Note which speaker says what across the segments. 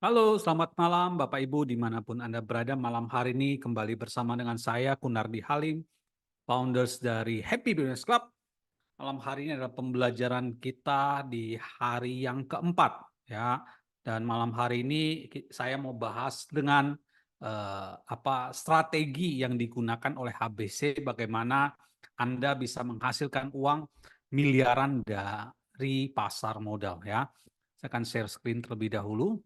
Speaker 1: Halo, selamat malam Bapak Ibu dimanapun Anda berada. Malam hari ini kembali bersama dengan saya, Kunardi Halim, founders dari Happy Business Club. Malam hari ini adalah pembelajaran kita di hari yang keempat, ya. Dan malam hari ini saya mau bahas dengan strategi yang digunakan oleh HBC, bagaimana Anda bisa menghasilkan uang miliaran dari pasar modal, ya. Saya akan share screen terlebih dahulu.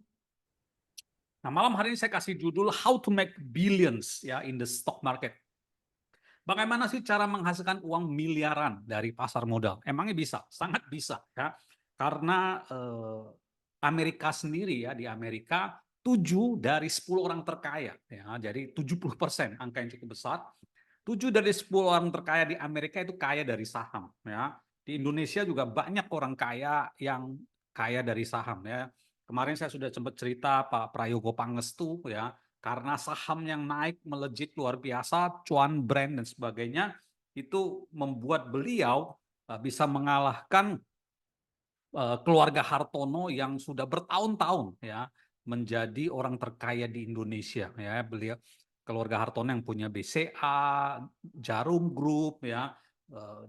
Speaker 1: Nah, malam hari ini saya kasih judul How to Make Billions ya in the Stock Market. Bagaimana sih cara menghasilkan uang miliaran dari pasar modal? Emangnya bisa? Sangat bisa ya. Karena Amerika sendiri ya, di Amerika 7 dari 10 orang terkaya ya. Jadi 70%, angka yang cukup besar. 7 dari 10 orang terkaya di Amerika itu kaya dari saham ya. Di Indonesia juga banyak orang kaya yang kaya dari saham ya. Kemarin saya sudah sempat cerita Pak Prayogo Pangestu ya, karena saham yang naik melejit luar biasa, cuan brand dan sebagainya, itu membuat beliau bisa mengalahkan keluarga Hartono yang sudah bertahun-tahun ya menjadi orang terkaya di Indonesia ya. Beliau keluarga Hartono yang punya BCA, Jarum Group ya,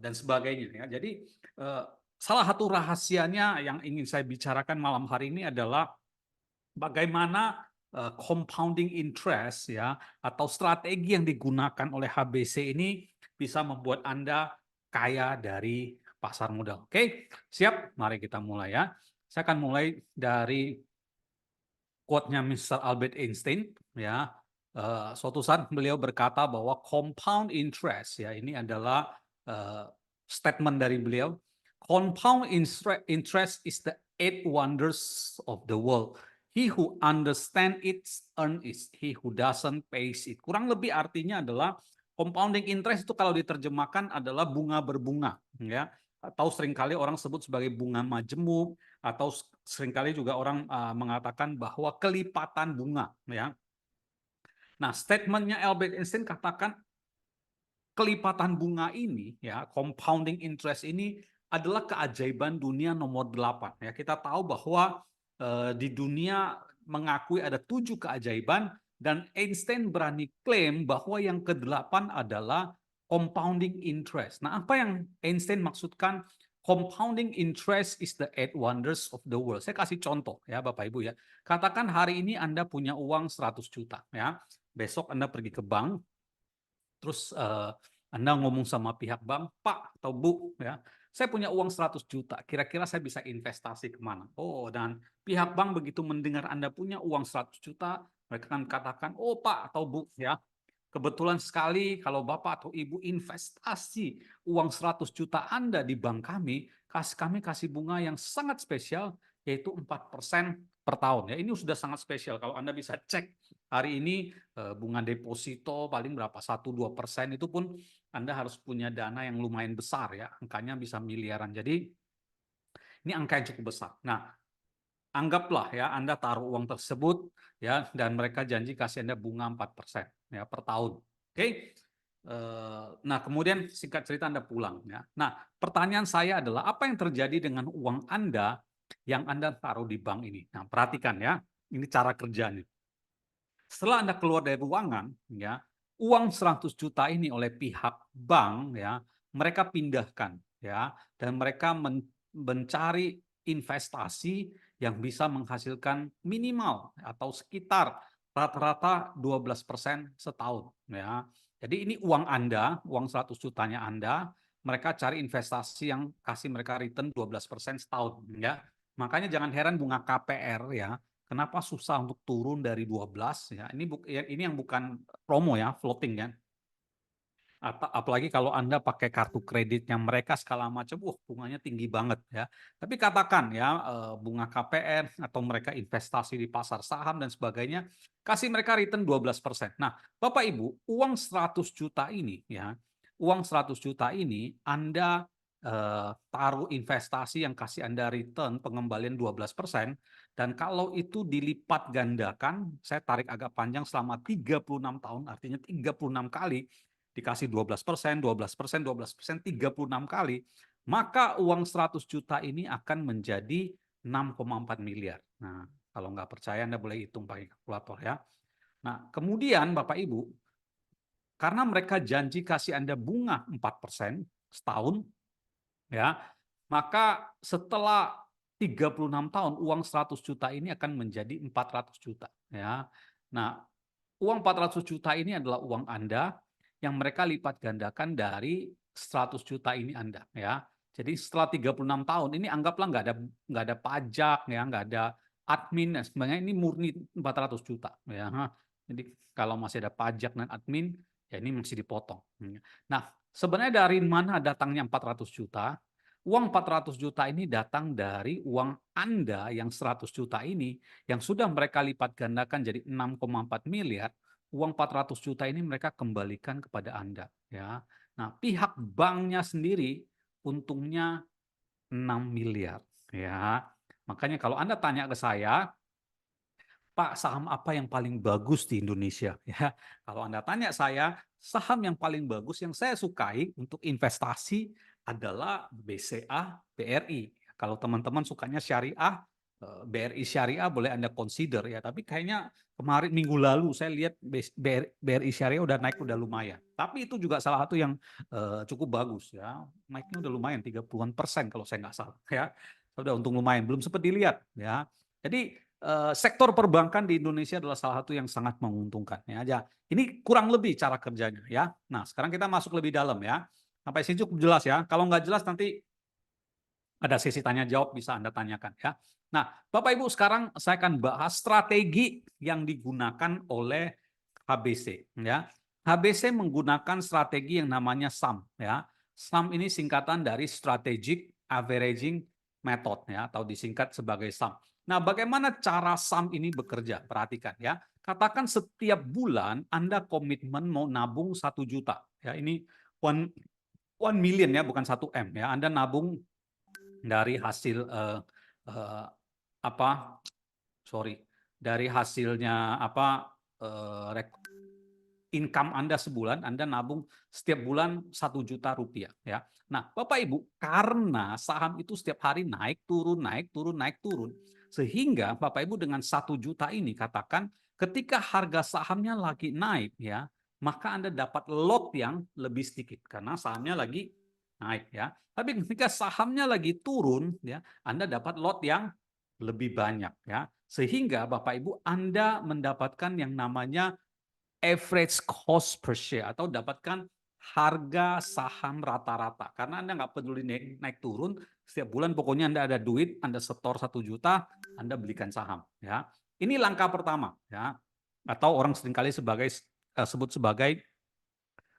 Speaker 1: dan sebagainya ya. Jadi salah satu rahasianya yang ingin saya bicarakan malam hari ini adalah bagaimana compounding interest ya atau strategi yang digunakan oleh HBC ini bisa membuat Anda kaya dari pasar modal. Oke, siap? Mari kita mulai ya. Saya akan mulai dari quote-nya Mr. Albert Einstein ya. Suatu saat beliau berkata bahwa compound interest ya, ini adalah statement dari beliau. Compound interest is the eight wonders of the world. He who understand it earn it. He who doesn't pays it. Kurang lebih artinya adalah compounding interest itu kalau diterjemahkan adalah bunga berbunga ya, atau seringkali orang sebut sebagai bunga majemuk, atau seringkali juga orang mengatakan bahwa kelipatan bunga ya. Nah, statementnya Albert Einstein katakan kelipatan bunga ini ya, compounding interest ini adalah keajaiban dunia nomor 8 ya. Kita tahu bahwa di dunia mengakui ada 7 keajaiban, dan Einstein berani klaim bahwa yang ke-8 adalah compounding interest. Nah, apa yang Einstein maksudkan compounding interest is the eight wonders of the world? Saya kasih contoh ya Bapak Ibu ya. Katakan hari ini Anda punya uang 100 juta ya. Besok Anda pergi ke bank, terus Anda ngomong sama pihak bank, Pak atau Bu, ya, saya punya uang 100 juta, kira-kira saya bisa investasi kemana? Oh, dan pihak bank begitu mendengar Anda punya uang 100 juta, mereka akan katakan, oh Pak atau Bu, ya, kebetulan sekali kalau Bapak atau Ibu investasi uang 100 juta Anda di bank kami kasih bunga yang sangat spesial, yaitu 4% per tahun. Ya, ini sudah sangat spesial. Kalau Anda bisa cek hari ini bunga deposito paling berapa, 1-2%, itu pun Anda harus punya dana yang lumayan besar ya, angkanya bisa miliaran. Jadi ini angka yang cukup besar. Nah, anggaplah ya Anda taruh uang tersebut ya, dan mereka janji kasih Anda bunga 4% ya per tahun. Oke. Nah, kemudian singkat cerita Anda pulang ya. Nah, pertanyaan saya adalah apa yang terjadi dengan uang Anda yang Anda taruh di bank ini? Nah, perhatikan ya. Ini cara kerjanya. Setelah Anda keluar dari ruangan ya, uang 100 juta ini oleh pihak bank ya, mereka pindahkan ya, dan mereka mencari investasi yang bisa menghasilkan minimal atau sekitar rata-rata 12% setahun ya. Jadi ini uang Anda, uang 100 jutanya Anda, mereka cari investasi yang kasih mereka return 12% setahun ya. Makanya jangan heran bunga KPR ya, kenapa susah untuk turun dari 12 ya. Ini yang bukan promo ya, floating ya. Apalagi kalau Anda pakai kartu kreditnya mereka segala macam, bunganya tinggi banget ya. Tapi katakan ya bunga KPR atau mereka investasi di pasar saham dan sebagainya, kasih mereka return 12%. Nah, Bapak Ibu, uang 100 juta ini ya, uang 100 juta ini Anda taruh investasi yang kasih Anda return pengembalian 12%, dan kalau itu dilipat gandakan, saya tarik agak panjang selama 36 tahun, artinya 36 kali dikasih 12%, 12%, 12%, 36 kali, maka uang 100 juta ini akan menjadi 6,4 miliar. Nah, Kalau nggak percaya Anda boleh hitung pakai kalkulator ya. Nah, kemudian Bapak Ibu, karena mereka janji kasih Anda bunga 4% setahun, ya, maka setelah 36 tahun uang 100 juta ini akan menjadi 400 juta. Ya. Nah, uang 400 juta ini adalah uang Anda yang mereka lipat gandakan dari 100 juta ini Anda. Ya. Jadi setelah 36 tahun ini anggaplah nggak ada pajak, ya, nggak ada admin, sebenarnya ini murni 400 juta. Ya. Jadi kalau masih ada pajak dan admin, ya ini masih dipotong. Nah, sebenarnya dari mana datangnya 400 juta? Uang 400 juta ini datang dari uang Anda yang 100 juta ini, yang sudah mereka lipat gandakan jadi 6,4 miliar, uang 400 juta ini mereka kembalikan kepada Anda. Ya. Nah, pihak banknya sendiri untungnya 6 miliar. Ya. Makanya kalau Anda tanya ke saya, Pak, saham apa yang paling bagus di Indonesia? Ya, kalau Anda tanya saya, saham yang paling bagus yang saya sukai untuk investasi adalah BCA, BRI. Kalau teman-teman sukanya syariah, BRI syariah boleh Anda consider ya. Tapi kayaknya kemarin minggu lalu saya lihat BRI syariah udah naik udah lumayan. Tapi itu juga salah satu yang cukup bagus ya. Naiknya udah lumayan 30-an% kalau saya nggak salah ya. Sudah untung lumayan, belum sempat dilihat ya. Jadi sektor perbankan di Indonesia adalah salah satu yang sangat menguntungkan ya. Ya, ini kurang lebih cara kerjanya ya. Nah, sekarang kita masuk lebih dalam ya. Sampai sini cukup jelas ya. Kalau nggak jelas nanti ada sesi tanya jawab bisa Anda tanyakan ya. Nah, Bapak Ibu sekarang saya akan bahas strategi yang digunakan oleh HBC ya. HBC menggunakan strategi yang namanya SAM ya. SAM ini singkatan dari Strategic Averaging Method ya, atau disingkat sebagai SAM. Nah, bagaimana cara SAM ini bekerja? Perhatikan ya. Katakan setiap bulan Anda komitmen mau nabung 1 juta. Ya, ini 1 million ya, bukan 1 M ya. Anda nabung dari hasil apa? Sorry, dari hasilnya apa? Income Anda sebulan, Anda nabung setiap bulan 1 juta rupiah ya. Nah, Bapak Ibu, karena saham itu setiap hari naik turun naik turun naik turun, sehingga Bapak Ibu dengan 1 juta ini katakan ketika harga sahamnya lagi naik ya, maka Anda dapat lot yang lebih sedikit karena sahamnya lagi naik ya. Tapi ketika sahamnya lagi turun ya, Anda dapat lot yang lebih banyak ya. Sehingga Bapak Ibu Anda mendapatkan yang namanya average cost per share atau dapatkan harga saham rata-rata. Karena Anda nggak peduli naik turun, setiap bulan pokoknya Anda ada duit, Anda setor 1 juta, Anda belikan saham. Ya, ini langkah pertama. Ya, atau orang seringkali sebut sebagai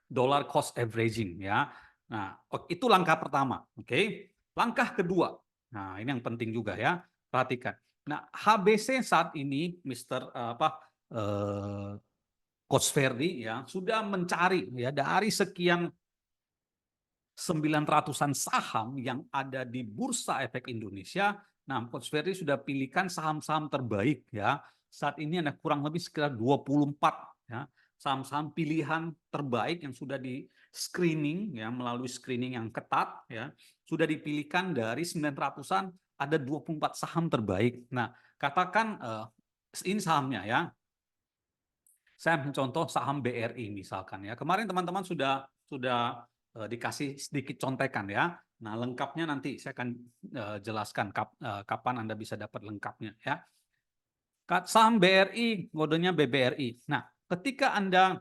Speaker 1: dollar cost averaging. Ya, nah itu langkah pertama. Oke, langkah kedua. Nah ini yang penting juga ya, perhatikan. Nah HBC saat ini, Mr. Coach Ferdi ya sudah mencari ya dari sekian 900-an saham yang ada di Bursa Efek Indonesia. Nah, Coach Ferdi sudah pilihkan saham-saham terbaik ya. Saat ini ada kurang lebih sekitar 24 ya saham-saham pilihan terbaik yang sudah di screening ya melalui screening yang ketat ya. Sudah dipilihkan dari 900-an ada 24 saham terbaik. Nah, katakan ini sahamnya ya. Saya mencontoh saham BRI misalkan ya. Kemarin teman-teman sudah dikasih sedikit contekan ya. Nah, lengkapnya nanti saya akan jelaskan kapan Anda bisa dapat lengkapnya ya. Saham BRI, kodenya BBRI. Nah, ketika Anda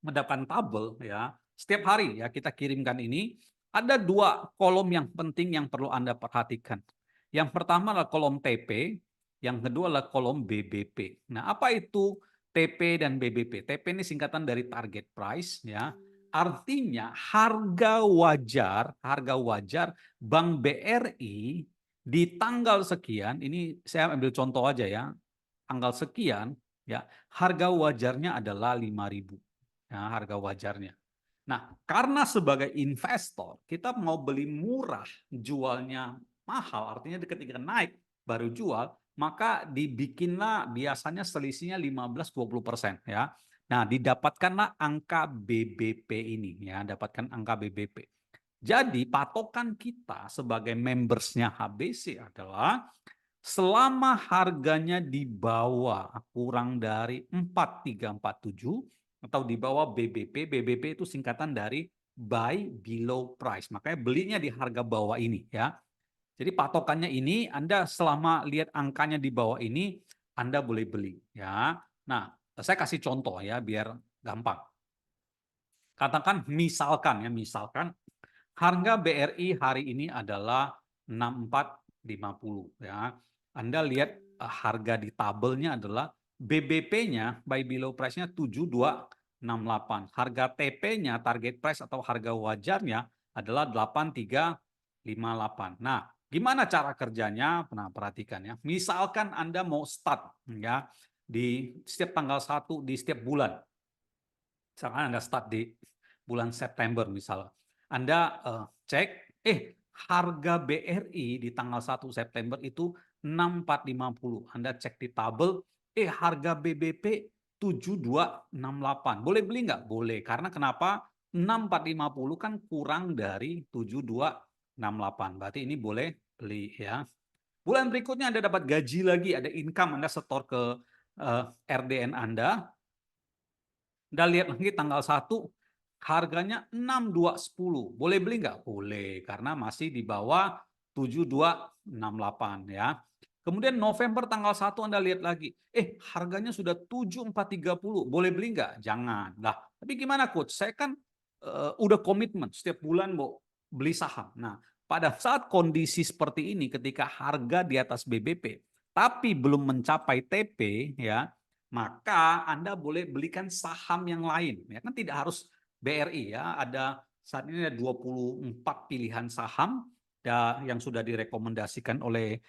Speaker 1: mendapatkan tabel ya, setiap hari ya kita kirimkan ini, ada 2 kolom yang penting yang perlu Anda perhatikan. Yang pertama adalah kolom TP, yang kedua adalah kolom BBP. Nah, apa itu TP dan BBP? TP ini singkatan dari target price ya. Artinya harga wajar Bank BRI di tanggal sekian, ini saya ambil contoh aja ya. Tanggal sekian ya, harga wajarnya adalah 5.000. Ya, harga wajarnya. Nah, karena sebagai investor, kita mau beli murah, jualnya mahal, artinya ketika naik baru jual, maka dibikinlah biasanya selisihnya 15-20% ya. Nah, didapatkanlah angka BBP ini ya, dapatkan angka BBP. Jadi patokan kita sebagai membersnya HBC adalah selama harganya di bawah kurang dari 4347 atau di bawah BBP. BBP itu singkatan dari buy below price. Makanya belinya di harga bawah ini ya. Jadi patokannya ini Anda selama lihat angkanya di bawah ini Anda boleh beli ya. Nah, saya kasih contoh ya biar gampang. Katakan misalkan harga BRI hari ini adalah 6450 ya. Anda lihat harga di tabelnya adalah BBP-nya buy below price-nya 7268. Harga TP-nya target price atau harga wajarnya adalah 8358. Nah, gimana cara kerjanya? Nah, perhatikan ya. Misalkan Anda mau start ya di setiap tanggal 1 di setiap bulan. Misalkan Anda start di bulan September misalnya. Anda cek, harga BRI di tanggal 1 September itu 6450. Anda cek di tabel, harga BBP 7268. Boleh beli nggak? Boleh. Karena kenapa? 6450 kan kurang dari 7268. Berarti ini boleh beli ya. Bulan berikutnya Anda dapat gaji lagi, ada income, Anda setor ke RDN Anda. Anda lihat lagi tanggal 1, harganya 6210. Boleh beli nggak? Boleh, karena masih di bawah 7268 ya. Kemudian November tanggal 1 Anda lihat lagi, harganya sudah 7430. Boleh beli nggak? Jangan. Lah, tapi gimana coach? Saya kan udah komitmen setiap bulan mau beli saham. Nah, pada saat kondisi seperti ini ketika harga di atas BBP tapi belum mencapai TP ya, maka Anda boleh belikan saham yang lain. Ya kan tidak harus BRI ya, ada saat ini ada 24 pilihan saham yang sudah direkomendasikan oleh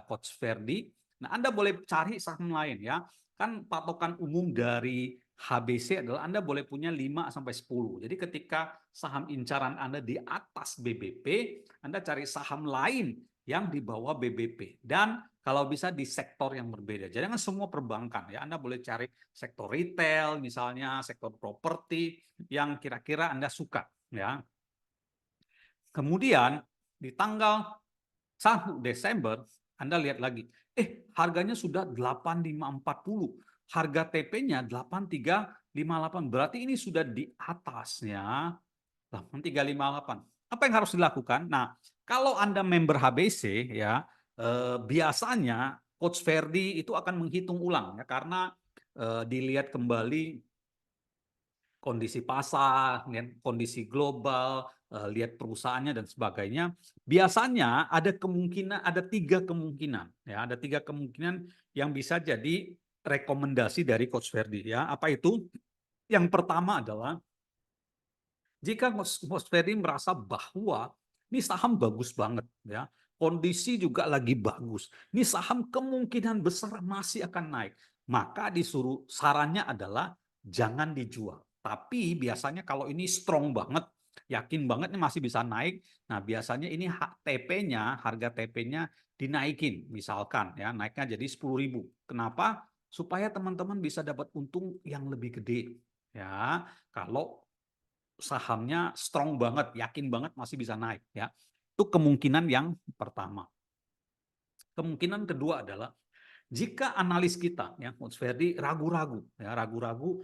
Speaker 1: Coach Ferdi. Nah, Anda boleh cari saham lain ya. Kan patokan umum dari HBC adalah Anda boleh punya 5 sampai 10. Jadi ketika saham incaran Anda di atas BBP, Anda cari saham lain yang di bawah BBP. Dan kalau bisa di sektor yang berbeda. Jangan semua perbankan ya. Anda boleh cari sektor retail misalnya, sektor properti yang kira-kira Anda suka ya. Kemudian di tanggal 1 Desember Anda lihat lagi, harganya sudah 8540. Harga TP-nya 8358. Berarti ini sudah di atasnya 8358. Apa yang harus dilakukan? Nah, kalau Anda member HBC ya, biasanya Coach Ferdi itu akan menghitung ulang ya karena dilihat kembali kondisi pasar, kondisi global, lihat perusahaannya dan sebagainya. Biasanya ada kemungkinan, ada 3 kemungkinan ya, ada 3 kemungkinan yang bisa jadi rekomendasi dari Coach Ferdi ya. Apa itu? Yang pertama adalah jika Coach Ferdi merasa bahwa ini saham bagus banget ya, kondisi juga lagi bagus, ini saham kemungkinan besar masih akan naik, maka disuruh sarannya adalah jangan dijual. Tapi biasanya kalau ini strong banget, yakin banget ini masih bisa naik, nah biasanya ini TP-nya, harga TP-nya dinaikin, misalkan ya naiknya jadi 10.000. Kenapa? Supaya teman-teman bisa dapat untung yang lebih gede. Ya, kalau sahamnya strong banget, yakin banget masih bisa naik ya. Itu kemungkinan yang pertama. Kemungkinan kedua adalah jika analis kita ya Coach Ferdi ragu-ragu ya, ragu-ragu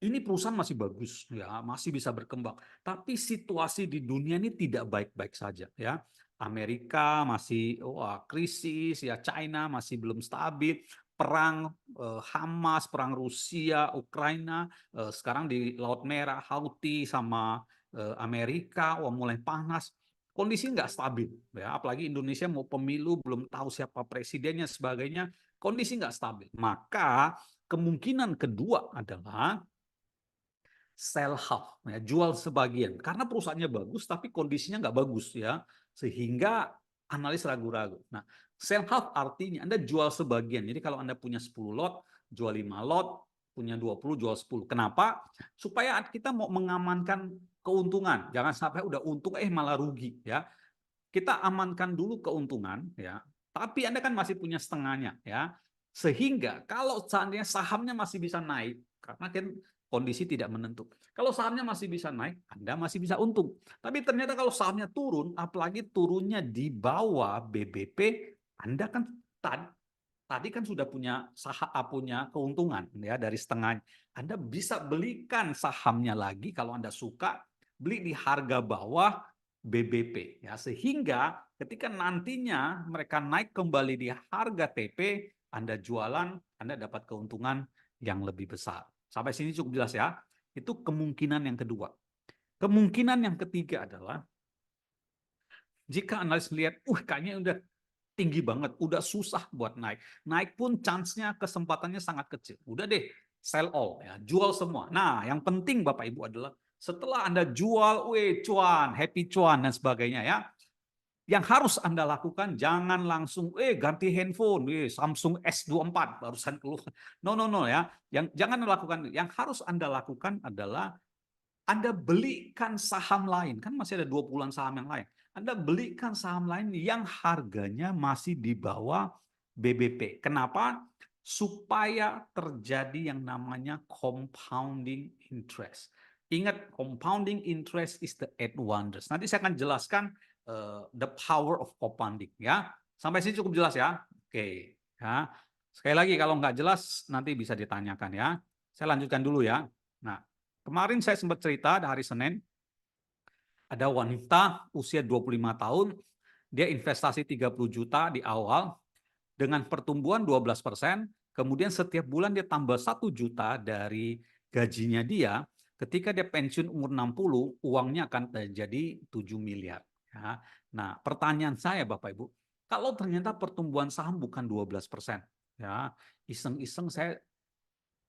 Speaker 1: ini perusahaan masih bagus ya, masih bisa berkembang, tapi situasi di dunia ini tidak baik-baik saja ya. Amerika masih krisis ya, China masih belum stabil, perang Hamas, perang Rusia, Ukraina, sekarang di Laut Merah, Houthi sama Amerika, mulai panas. Kondisi nggak stabil, ya. Apalagi Indonesia mau pemilu, belum tahu siapa presidennya, sebagainya. Kondisi nggak stabil. Maka kemungkinan kedua adalah sell half, ya, jual sebagian. Karena perusahaannya bagus, tapi kondisinya nggak bagus, ya, sehingga analis ragu-ragu. Nah, sell half artinya Anda jual sebagian. Jadi kalau Anda punya 10 lot, jual 5 lot, punya 20, jual 10. Kenapa? Supaya kita mau mengamankan keuntungan. Jangan sampai udah untung, malah rugi, ya. Kita amankan dulu keuntungan, ya. Tapi Anda kan masih punya setengahnya, ya. Sehingga kalau seandainya sahamnya masih bisa naik, karena kan kondisi tidak menentu. Kalau sahamnya masih bisa naik, Anda masih bisa untung. Tapi ternyata kalau sahamnya turun, apalagi turunnya di bawah BBP, Anda kan tadi kan sudah punya punya keuntungan ya dari setengah. Anda bisa belikan sahamnya lagi kalau Anda suka, beli di harga bawah BBP ya, sehingga ketika nantinya mereka naik kembali di harga TP, Anda jualan, Anda dapat keuntungan yang lebih besar. Sampai sini cukup jelas ya. Itu kemungkinan yang kedua. Kemungkinan yang ketiga adalah jika analis melihat, kayaknya udah tinggi banget, udah susah buat naik. Naik pun chance-nya, kesempatannya sangat kecil. Udah deh, sell all, ya, jual semua. Nah, yang penting Bapak Ibu adalah setelah Anda jual, cuan, happy cuan dan sebagainya ya. Yang harus Anda lakukan jangan langsung ganti handphone, Samsung S24 barusan keluar. No no no ya. Yang jangan lakukan. Yang harus Anda lakukan adalah Anda belikan saham lain, kan masih ada 20-an saham yang lain. Anda belikan saham lain yang harganya masih di bawah BBP. Kenapa? Supaya terjadi yang namanya compounding interest. Ingat, compounding interest is the eight wonders. Nanti saya akan jelaskan the power of compounding ya. Sampai sini cukup jelas ya. Oke, ya. Sekali lagi kalau nggak jelas nanti bisa ditanyakan ya. Saya lanjutkan dulu ya. Nah, kemarin saya sempat cerita di hari Senin, ada wanita usia 25 tahun, dia investasi 30 juta di awal, dengan pertumbuhan 12%, kemudian setiap bulan dia tambah 1 juta dari gajinya dia, ketika dia pensiun umur 60, uangnya akan jadi 7 miliar. Ya. Nah, pertanyaan saya Bapak Ibu, kalau ternyata pertumbuhan saham bukan 12%, ya, iseng-iseng saya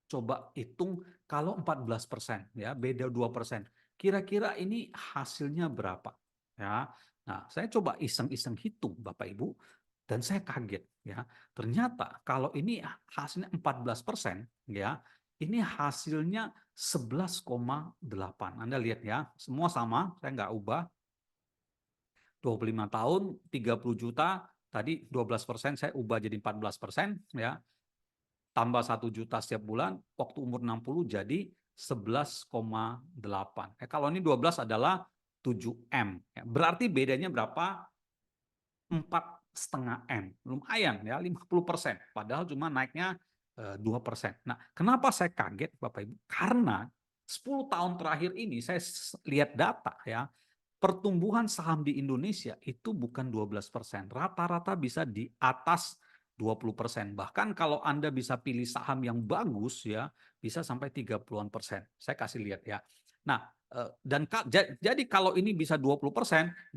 Speaker 1: coba hitung kalau 14%, ya, beda 2%. Kira-kira ini hasilnya berapa? Ya. Nah, saya coba iseng-iseng hitung Bapak Ibu dan saya kaget ya. Ternyata kalau ini hasilnya 14%, ya, ini hasilnya 11,8. Anda lihat ya, semua sama, saya nggak ubah. 25 tahun, 30 juta, tadi 12% saya ubah jadi 14%, ya, tambah 1 juta setiap bulan, waktu umur 60 jadi 11,8. Kalau ini 12 adalah 7M. Ya. Berarti bedanya berapa? 4,5M. Lumayan ya, 50%. Padahal cuma naiknya 2%. Nah, kenapa saya kaget Bapak Ibu? Karena 10 tahun terakhir ini saya lihat data ya, pertumbuhan saham di Indonesia itu bukan 12%, rata-rata bisa di atas 20%. Bahkan kalau Anda bisa pilih saham yang bagus ya, bisa sampai 30-an%. Saya kasih lihat ya. Nah, dan jadi kalau ini bisa 20%,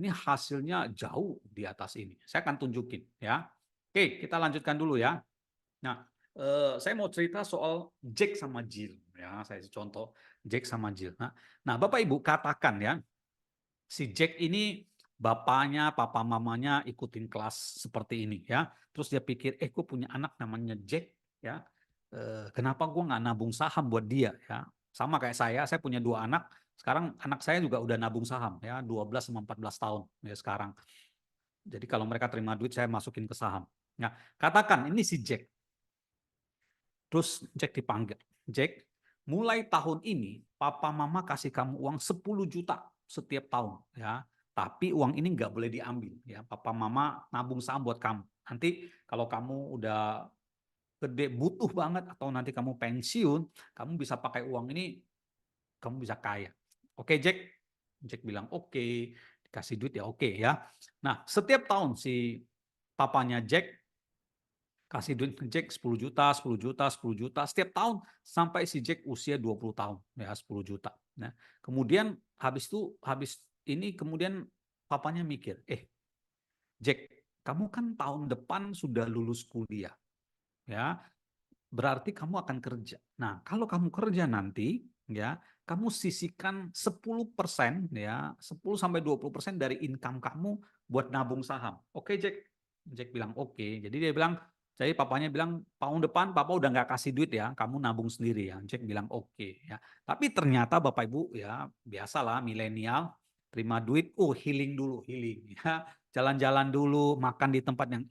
Speaker 1: ini hasilnya jauh di atas ini. Saya akan tunjukin ya. Oke, kita lanjutkan dulu ya. Nah, saya mau cerita soal Jack sama Jill ya. Saya contoh Jack sama Jill. Nah, Bapak Ibu katakan ya, si Jack ini bapaknya, papa mamanya ikutin kelas seperti ini ya. Terus dia pikir, gue punya anak namanya Jack ya. Kenapa gue nggak nabung saham buat dia ya? Sama kayak saya punya 2 anak. Sekarang anak saya juga udah nabung saham ya, 12 sama 14 tahun ya sekarang. Jadi kalau mereka terima duit saya masukin ke saham. Nah, katakan ini si Jack. Terus Jack dipanggil. Jack, mulai tahun ini papa mama kasih kamu uang 10 juta setiap tahun ya. Tapi uang ini nggak boleh diambil ya. Papa mama nabung saham buat kamu. Nanti kalau kamu udah gede butuh banget atau nanti kamu pensiun, kamu bisa pakai uang ini, kamu bisa kaya. Oke Jack? Jack bilang oke, dikasih duit ya oke ya. Nah, setiap tahun si papanya Jack kasih duit ke Jack 10 juta, 10 juta, 10 juta setiap tahun sampai si Jack usia 20 tahun ya 10 juta. Nah, kemudian habis ini kemudian papanya mikir, Jack, kamu kan tahun depan sudah lulus kuliah. Ya, berarti kamu akan kerja. Nah, kalau kamu kerja nanti ya, kamu sisihkan 10% ya, 10 sampai 20% dari income kamu buat nabung saham. Oke, Jack. Jack bilang oke. Jadi dia bilang, jadi papanya bilang tahun depan papa udah nggak kasih duit ya, kamu nabung sendiri ya. Jack bilang oke ya. Tapi ternyata Bapak Ibu ya, biasalah milenial terima duit, healing dulu, healing ya. Jalan-jalan dulu, makan di tempat yang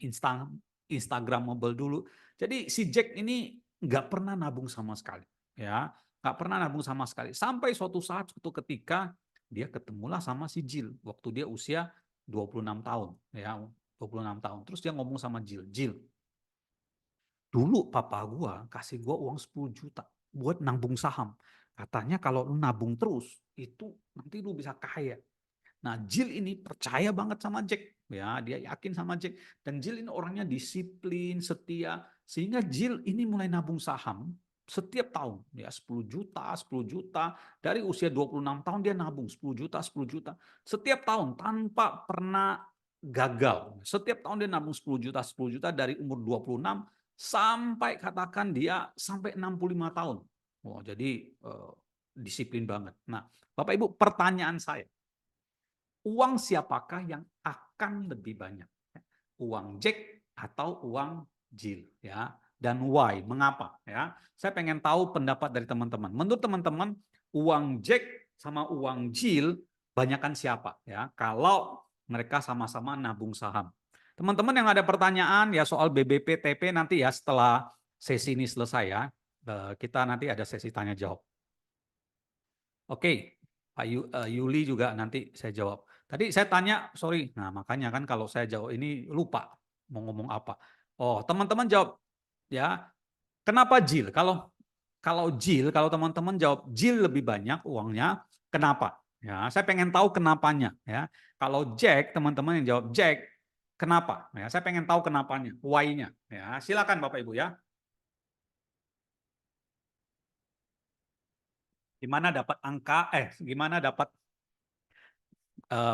Speaker 1: Instagramable dulu. Jadi si Jack ini nggak pernah nabung sama sekali, ya, nggak pernah nabung sama sekali. Sampai suatu ketika dia ketemulah sama si Jill waktu dia usia 26 tahun, ya. 26 tahun. Terus dia ngomong sama Jill, Jill, dulu papa gua kasih gua uang 10 juta buat nabung saham. Katanya kalau lu nabung terus, itu nanti lu bisa kaya. Nah, Jill ini percaya banget sama Jack. Ya, dia yakin sama Jack. Dan Jill ini orangnya disiplin, setia. Sehingga Jill ini mulai nabung saham setiap tahun. Ya, 10 juta, 10 juta. Dari usia 26 tahun dia nabung 10 juta, 10 juta. Setiap tahun tanpa pernah gagal. Setiap tahun dia nabung 10 juta dari umur 26 sampai katakan dia sampai 65 tahun. Oh, jadi disiplin banget. Nah, Bapak Ibu, pertanyaan saya, uang siapakah yang akan lebih banyak? Uang Jack atau uang Jill, ya? Dan why? Mengapa? Ya, saya pengen tahu pendapat dari teman-teman. Menurut teman-teman, uang Jack sama uang Jill banyakkan siapa? Ya, kalau mereka sama-sama nabung saham. Teman-teman yang ada pertanyaan ya soal BBP TP nanti ya setelah sesi ini selesai ya, kita nanti ada sesi tanya jawab. Oke, Pak Yuli juga nanti saya jawab. Tadi saya tanya, sorry, nah makanya kan kalau saya jawab ini lupa mau ngomong apa. Oh, teman-teman jawab ya. Kenapa Jill? Kalau Jill, kalau teman-teman jawab Jill lebih banyak uangnya, kenapa? Ya, saya pengen tahu kenapanya. Ya, kalau Jack, teman-teman yang jawab Jack, kenapa? Ya, saya pengen tahu kenapanya, why-nya. Ya, silakan Bapak Ibu ya. Gimana dapat angka? Gimana dapat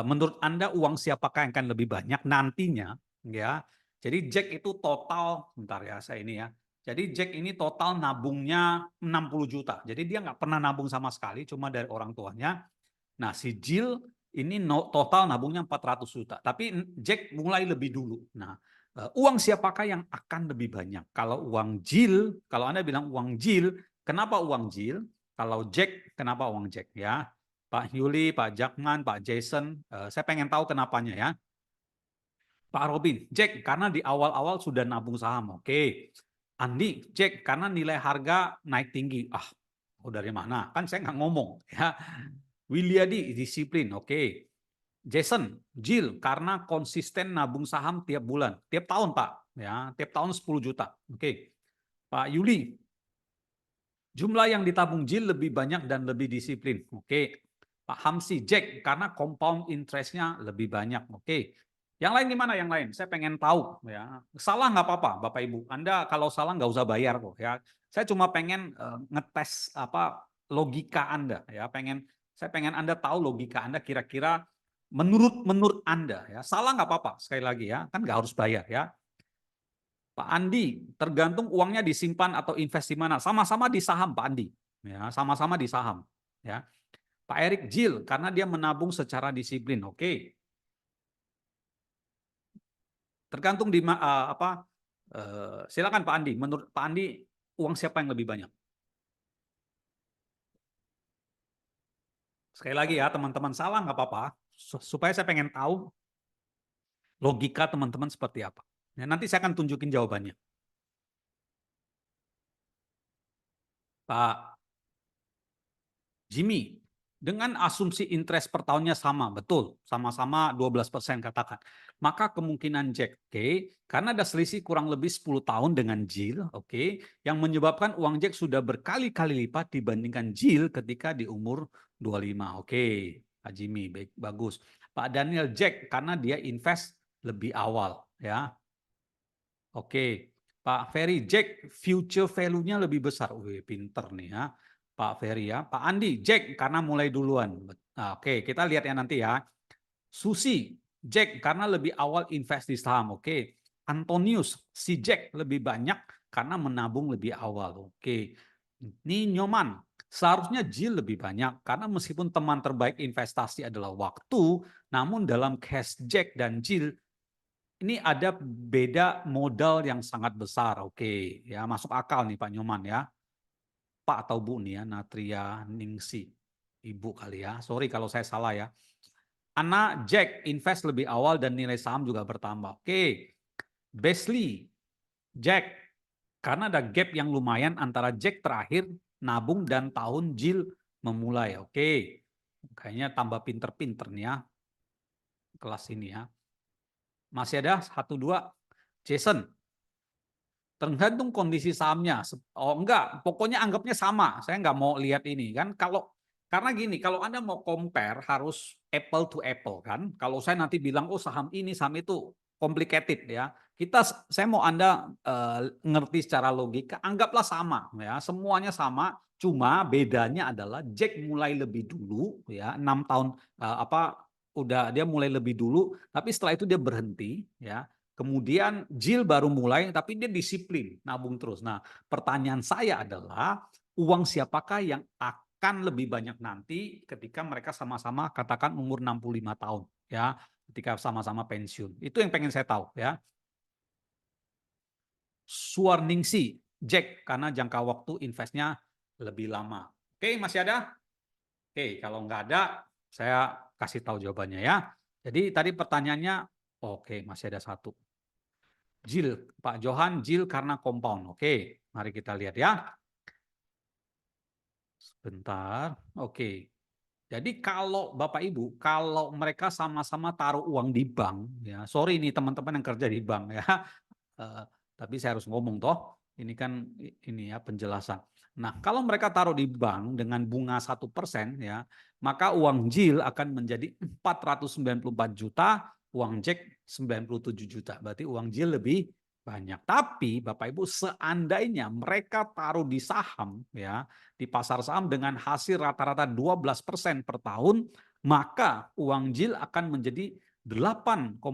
Speaker 1: menurut Anda uang siapakah yang akan lebih banyak nantinya, ya? Jadi Jack itu total, bentar ya saya ini ya. Jadi Jack ini total nabungnya 60 juta. Jadi dia nggak pernah nabung sama sekali, cuma dari orang tuanya. Nah si Jill ini total nabungnya 400 juta. Tapi Jack mulai lebih dulu. Nah uang siapakah yang akan lebih banyak? Kalau uang Jill, kalau Anda bilang uang Jill, kenapa uang Jill? Kalau Jack, kenapa uang Jack? Ya, Pak Yuli, Pak Jakman, Pak Jason, saya pengen tahu kenapanya ya. Pak Robin, Jack, karena di awal-awal sudah nabung saham, oke. Andi, Jack, karena nilai harga naik tinggi. Ah, oh dari mana? Kan saya nggak ngomong. Ya. Wilyadi, disiplin, oke. Jason, Jill, karena konsisten nabung saham tiap bulan, tiap tahun Pak, ya, tiap tahun 10 juta, oke. Pak Yuli, jumlah yang ditabung Jill lebih banyak dan lebih disiplin. Oke. Pak Hamsi, Jack, karena compound interest-nya lebih banyak. Oke. Yang lain gimana yang lain? Saya pengen tahu. Ya. Salah nggak apa-apa, Bapak Ibu. Anda kalau salah nggak usah bayar kok. Ya. Saya cuma pengen ngetes apa logika Anda. Ya. Saya pengen Anda tahu logika Anda kira-kira menurut Anda. Ya. Salah nggak apa-apa. Sekali lagi ya, kan nggak harus bayar ya. Pak Andi, tergantung uangnya disimpan atau invest di mana. Sama-sama di saham, Pak Andi. Ya, sama-sama di saham. Ya. Pak Erik Jill, karena dia menabung secara disiplin. Oke. Tergantung di apa. Silakan Pak Andi. Menurut Pak Andi, uang siapa yang lebih banyak? Sekali lagi ya, teman-teman salah nggak apa-apa. Supaya saya pengen tahu logika teman-teman seperti apa. Ya, nanti saya akan tunjukin jawabannya. Pak Jimmy, dengan asumsi interest per tahunnya sama, betul, sama-sama 12% katakan. Maka kemungkinan Jack, oke, karena ada selisih kurang lebih 10 tahun dengan Jill, oke, yang menyebabkan uang Jack sudah berkali-kali lipat dibandingkan Jill ketika di umur 25. Oke, Pak Jimmy, baik, bagus. Pak Daniel Jack, karena dia invest lebih awal, ya. Oke, Pak Ferry, Jack, future value-nya lebih besar. Wih, pinter nih ya. Pak Ferry ya. Pak Andi, Jack karena mulai duluan. Nah, oke, kita lihat ya nanti ya. Susi, Jack karena lebih awal invest di saham. Oke. Antonius, si Jack lebih banyak karena menabung lebih awal. Oke. Ini Nyoman, seharusnya Jill lebih banyak karena meskipun teman terbaik investasi adalah waktu, namun dalam case Jack dan Jill ini ada beda modal yang sangat besar. Oke, ya masuk akal nih Pak Nyoman ya. Pak atau Bu nih ya, Natria Ningsi. Ibu kali ya. Sorry kalau saya salah ya. Ana Jack invest lebih awal dan nilai saham juga bertambah. Oke. Besley Jack karena ada gap yang lumayan antara Jack terakhir nabung dan tahun Jill memulai. Oke. Kayaknya tambah pinter-pinter nih ya kelas ini ya. Masih ada satu dua. Jason. Tergantung kondisi sahamnya. Oh enggak, pokoknya anggapnya sama. Saya nggak mau lihat ini kan. Karena gini, kalau Anda mau compare harus apple to apple kan. Kalau saya nanti bilang oh saham ini saham itu complicated ya. Saya mau Anda ngerti secara logika, anggaplah sama ya. Semuanya sama, cuma bedanya adalah Jack mulai lebih dulu ya, 6 tahun udah dia mulai lebih dulu, tapi setelah itu dia berhenti ya. Kemudian Jill baru mulai, tapi dia disiplin, nabung terus. Nah, pertanyaan saya adalah, uang siapakah yang akan lebih banyak nanti ketika mereka sama-sama katakan umur 65 tahun, ya, ketika sama-sama pensiun. Itu yang pengen saya tahu, ya. Suarningsi, Jack, karena jangka waktu investnya lebih lama. Oke, masih ada? Oke, kalau nggak ada, saya kasih tahu jawabannya ya. Jadi tadi pertanyaannya, oke, masih ada satu. Jill, Pak Johan, Jill karena compound. Oke, mari kita lihat ya. Sebentar. Oke. Jadi kalau Bapak Ibu, kalau mereka sama-sama taruh uang di bank, ya, sorry nih teman-teman yang kerja di bank ya, tapi saya harus ngomong toh, ini kan ini ya penjelasan. Nah, kalau mereka taruh di bank dengan bunga 1% ya, maka uang Jill akan menjadi 494 juta, uang Jack 97 juta. Berarti uang Jill lebih banyak. Tapi Bapak Ibu, seandainya mereka taruh di saham ya, di pasar saham dengan hasil rata-rata 12% per tahun, maka uang Jill akan menjadi 8,6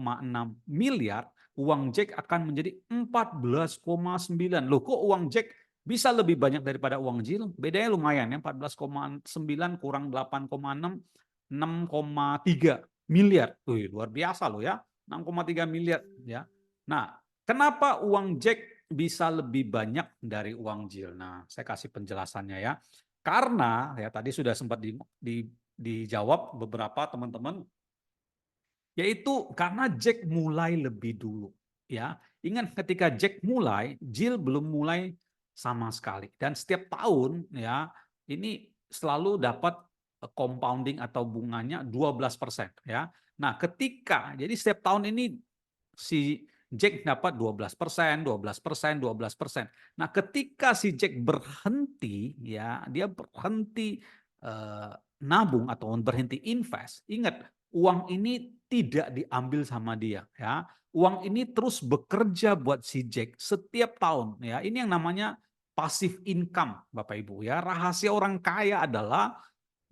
Speaker 1: miliar, uang Jack akan menjadi 14,9. Loh kok uang Jack bisa lebih banyak daripada uang Jill? Bedanya lumayan ya, 14,9 kurang 8,6, 6,3 miliar. Wih, luar biasa loh ya, 6,3 miliar ya. Nah, kenapa uang Jack bisa lebih banyak dari uang Jill? Nah, saya kasih penjelasannya ya. Karena ya tadi sudah sempat dijawab beberapa teman-teman, yaitu karena Jack mulai lebih dulu. Ya, ingat ketika Jack mulai, Jill belum mulai sama sekali. Dan setiap tahun ya ini selalu dapat compounding atau bunganya 12% ya. Nah, jadi setiap tahun ini si Jack dapat 12%, 12%, 12%. Nah, ketika si Jack berhenti, ya, dia berhenti nabung atau berhenti invest. Ingat, uang ini tidak diambil sama dia, ya. Uang ini terus bekerja buat si Jack setiap tahun, ya. Ini yang namanya passive income, Bapak Ibu, ya. Rahasia orang kaya adalah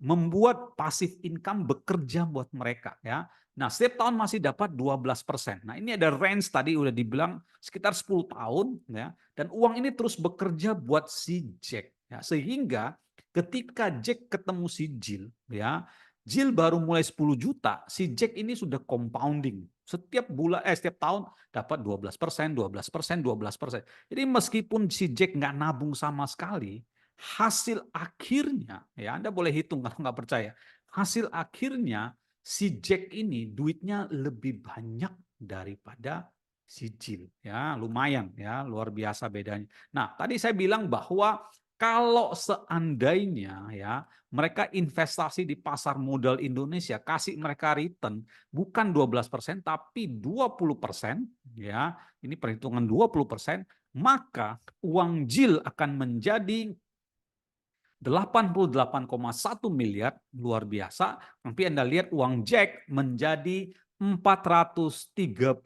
Speaker 1: membuat passive income bekerja buat mereka, ya. Nah, setiap tahun masih dapat 12%. Nah, ini ada range tadi udah dibilang sekitar 10 tahun ya, dan uang ini terus bekerja buat si Jack ya. Sehingga ketika Jack ketemu si Jill ya, Jill baru mulai 10 juta, si Jack ini sudah compounding. Setiap tahun dapat 12%, 12%, 12%. Jadi meskipun si Jack nggak nabung sama sekali, hasil akhirnya, ya Anda boleh hitung kalau nggak percaya, hasil akhirnya si Jack ini duitnya lebih banyak daripada si Jill. Ya, lumayan ya, luar biasa bedanya. Nah, tadi saya bilang bahwa kalau seandainya ya mereka investasi di pasar modal Indonesia, kasih mereka return bukan 12% tapi 20% ya. Ini perhitungan 20%, maka uang Jill akan menjadi 88,1 miliar, luar biasa. Tapi Anda lihat uang Jack menjadi 435,8